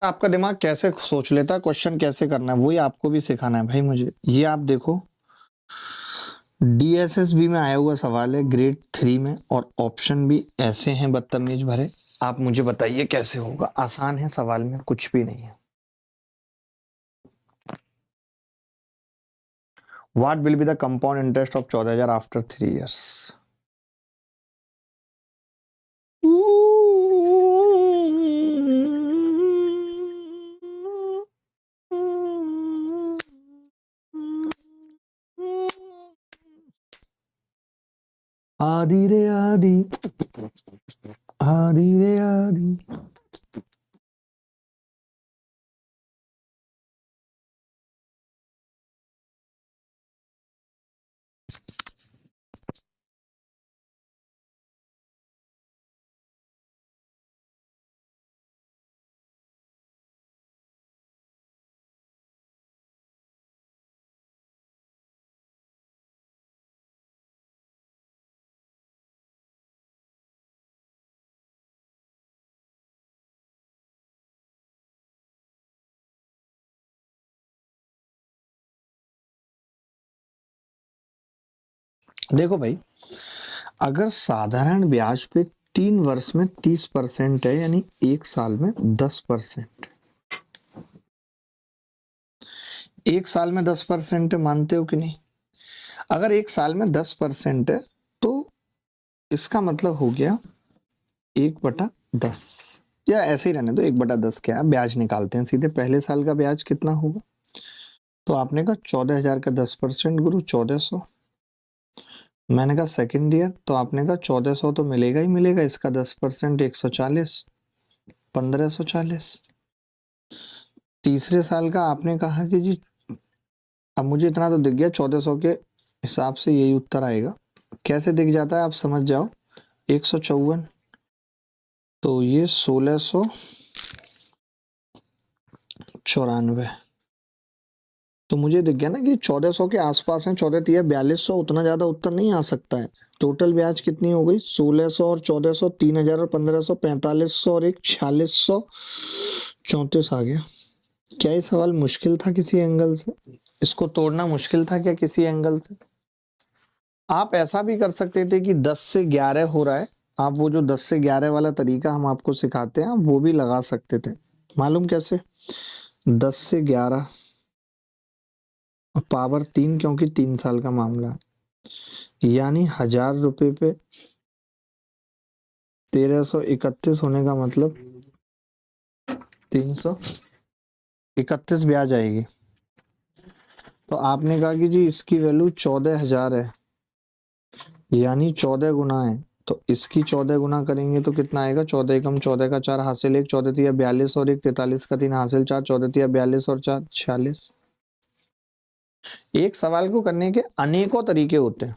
[SPEAKER 1] आपका दिमाग कैसे सोच लेता है, क्वेश्चन कैसे करना है, वही आपको भी सिखाना है भाई मुझे। ये आप देखो, डीएसएसबी में आया हुआ सवाल है ग्रेड 3 में, और ऑप्शन भी ऐसे हैं बदतमीज भरे। आप मुझे बताइए कैसे होगा? आसान है, सवाल में कुछ भी नहीं है। What will be the compound interest of 14,000 after 3 years? आदि रे आदि, आदि रे आदि। देखो भाई, अगर साधारण ब्याज पे 3 वर्ष में 30% है, यानी एक साल में 10%, एक साल में 10% मानते हो कि नहीं? अगर एक साल में 10% है तो इसका मतलब हो गया 1/10, या ऐसे ही रहने दो, 1/10 क्या है, ब्याज निकालते हैं सीधे। पहले साल का ब्याज कितना होगा? तो आपने कहा 14,000 का 10% गुरु 1,400। मैंने कहा सेकंड ईयर, तो आपने कहा 1,400 तो मिलेगा ही मिलेगा, इसका 10% 140, 1,540। तीसरे साल का आपने कहा कि जी, अब मुझे इतना तो दिख गया 1,400 के हिसाब से यही उत्तर आएगा। कैसे दिख जाता है आप समझ जाओ, 154, तो ये 1,694। तो मुझे दिख गया ना कि 1,400 के आसपास है, 14 तिया 4,200, उतना ज्यादा उत्तर नहीं आ सकता है। टोटल ब्याज कितनी हो गई? 1,600 और 1,400, 3,000 और 1,500, 4,500 और एक 4,634 आ गया। क्या ये सवाल मुश्किल था किसी एंगल से? इसको तोड़ना मुश्किल था क्या किसी एंगल से? आप ऐसा भी कर सकते थे कि 10 से 11 हो रहा है, आप वो जो 10 से 11 वाला तरीका हम आपको सिखाते हैं, आप वो भी लगा सकते थे। मालूम कैसे? 10 से 11 और पावर 3, क्योंकि 3 साल का मामला है, यानी 1,000 रुपए पे 1,331 होने का मतलब 331 ब्याज आएगी। तो आपने कहा कि जी इसकी वैल्यू 14,000 है, यानी 14 गुना है, तो इसकी 14 गुना करेंगे तो कितना आएगा? 14 एकम 14 का 4 हासिल 1, 14 तिया 42 और 1 43 का 3 हासिल 4, 14 तिया 42 और 4 46। एक सवाल को करने के अनेकों तरीके होते हैं,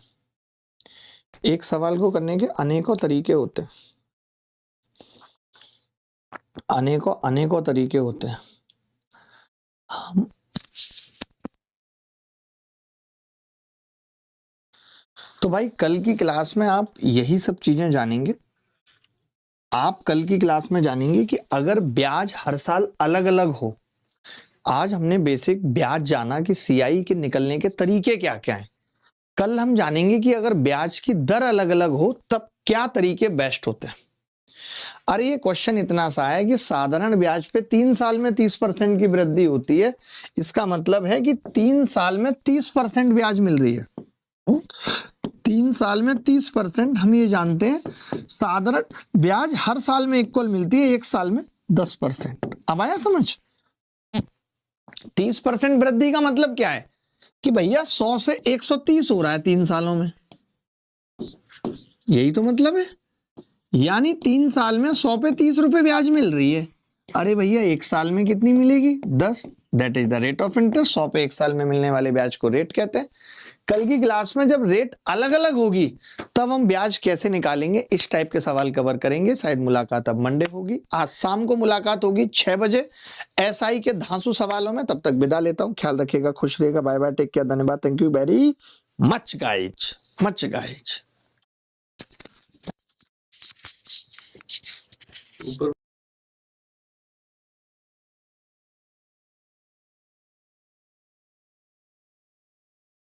[SPEAKER 1] एक सवाल को करने के अनेकों तरीके होते हैं, अनेकों तरीके होते हैं। हम तो भाई कल की क्लास में आप यही सब चीजें जानेंगे। आप कल की क्लास में जानेंगे कि अगर ब्याज हर साल अलग अलग हो, आज हमने बेसिक ब्याज जाना कि सीआई के निकलने के तरीके क्या क्या हैं। कल हम जानेंगे कि अगर ब्याज की दर अलग अलग हो तब क्या तरीके बेस्ट होते हैं। अरे ये क्वेश्चन इतना सा है कि साधारण ब्याज पे 3 साल में 30% की वृद्धि होती है, इसका मतलब है कि 3 साल में 30% ब्याज मिल रही है। 3 साल में 30%, हम ये जानते हैं साधारण ब्याज हर साल में इक्वल मिलती है, 1 साल में 10%। अब आया समझ? 30% वृद्धि का मतलब क्या है कि भैया 100 से 130 हो रहा है 3 सालों में, यही तो मतलब है। यानी 3 साल में 100 पे 30 रुपए ब्याज मिल रही है। अरे भैया 1 साल में कितनी मिलेगी? 10। That is the rate of interest. 100 पे 1 साल में मिलने वाले ब्याज को रेट कहते हैं। कल की क्लास में जब रेट अलग अलग होगी तब हम ब्याज कैसे निकालेंगे, इस टाइप के सवाल कवर करेंगे। शायद मुलाकात अब मंडे होगी, आज शाम को मुलाकात होगी 6 बजे एसआई के धांसू सवालों में। तब तक विदा लेता हूं, ख्याल रखिएगा, खुश रहिएगा, बाय बाय, टेक केयर, धन्यवाद, thank you very much guys, much guys.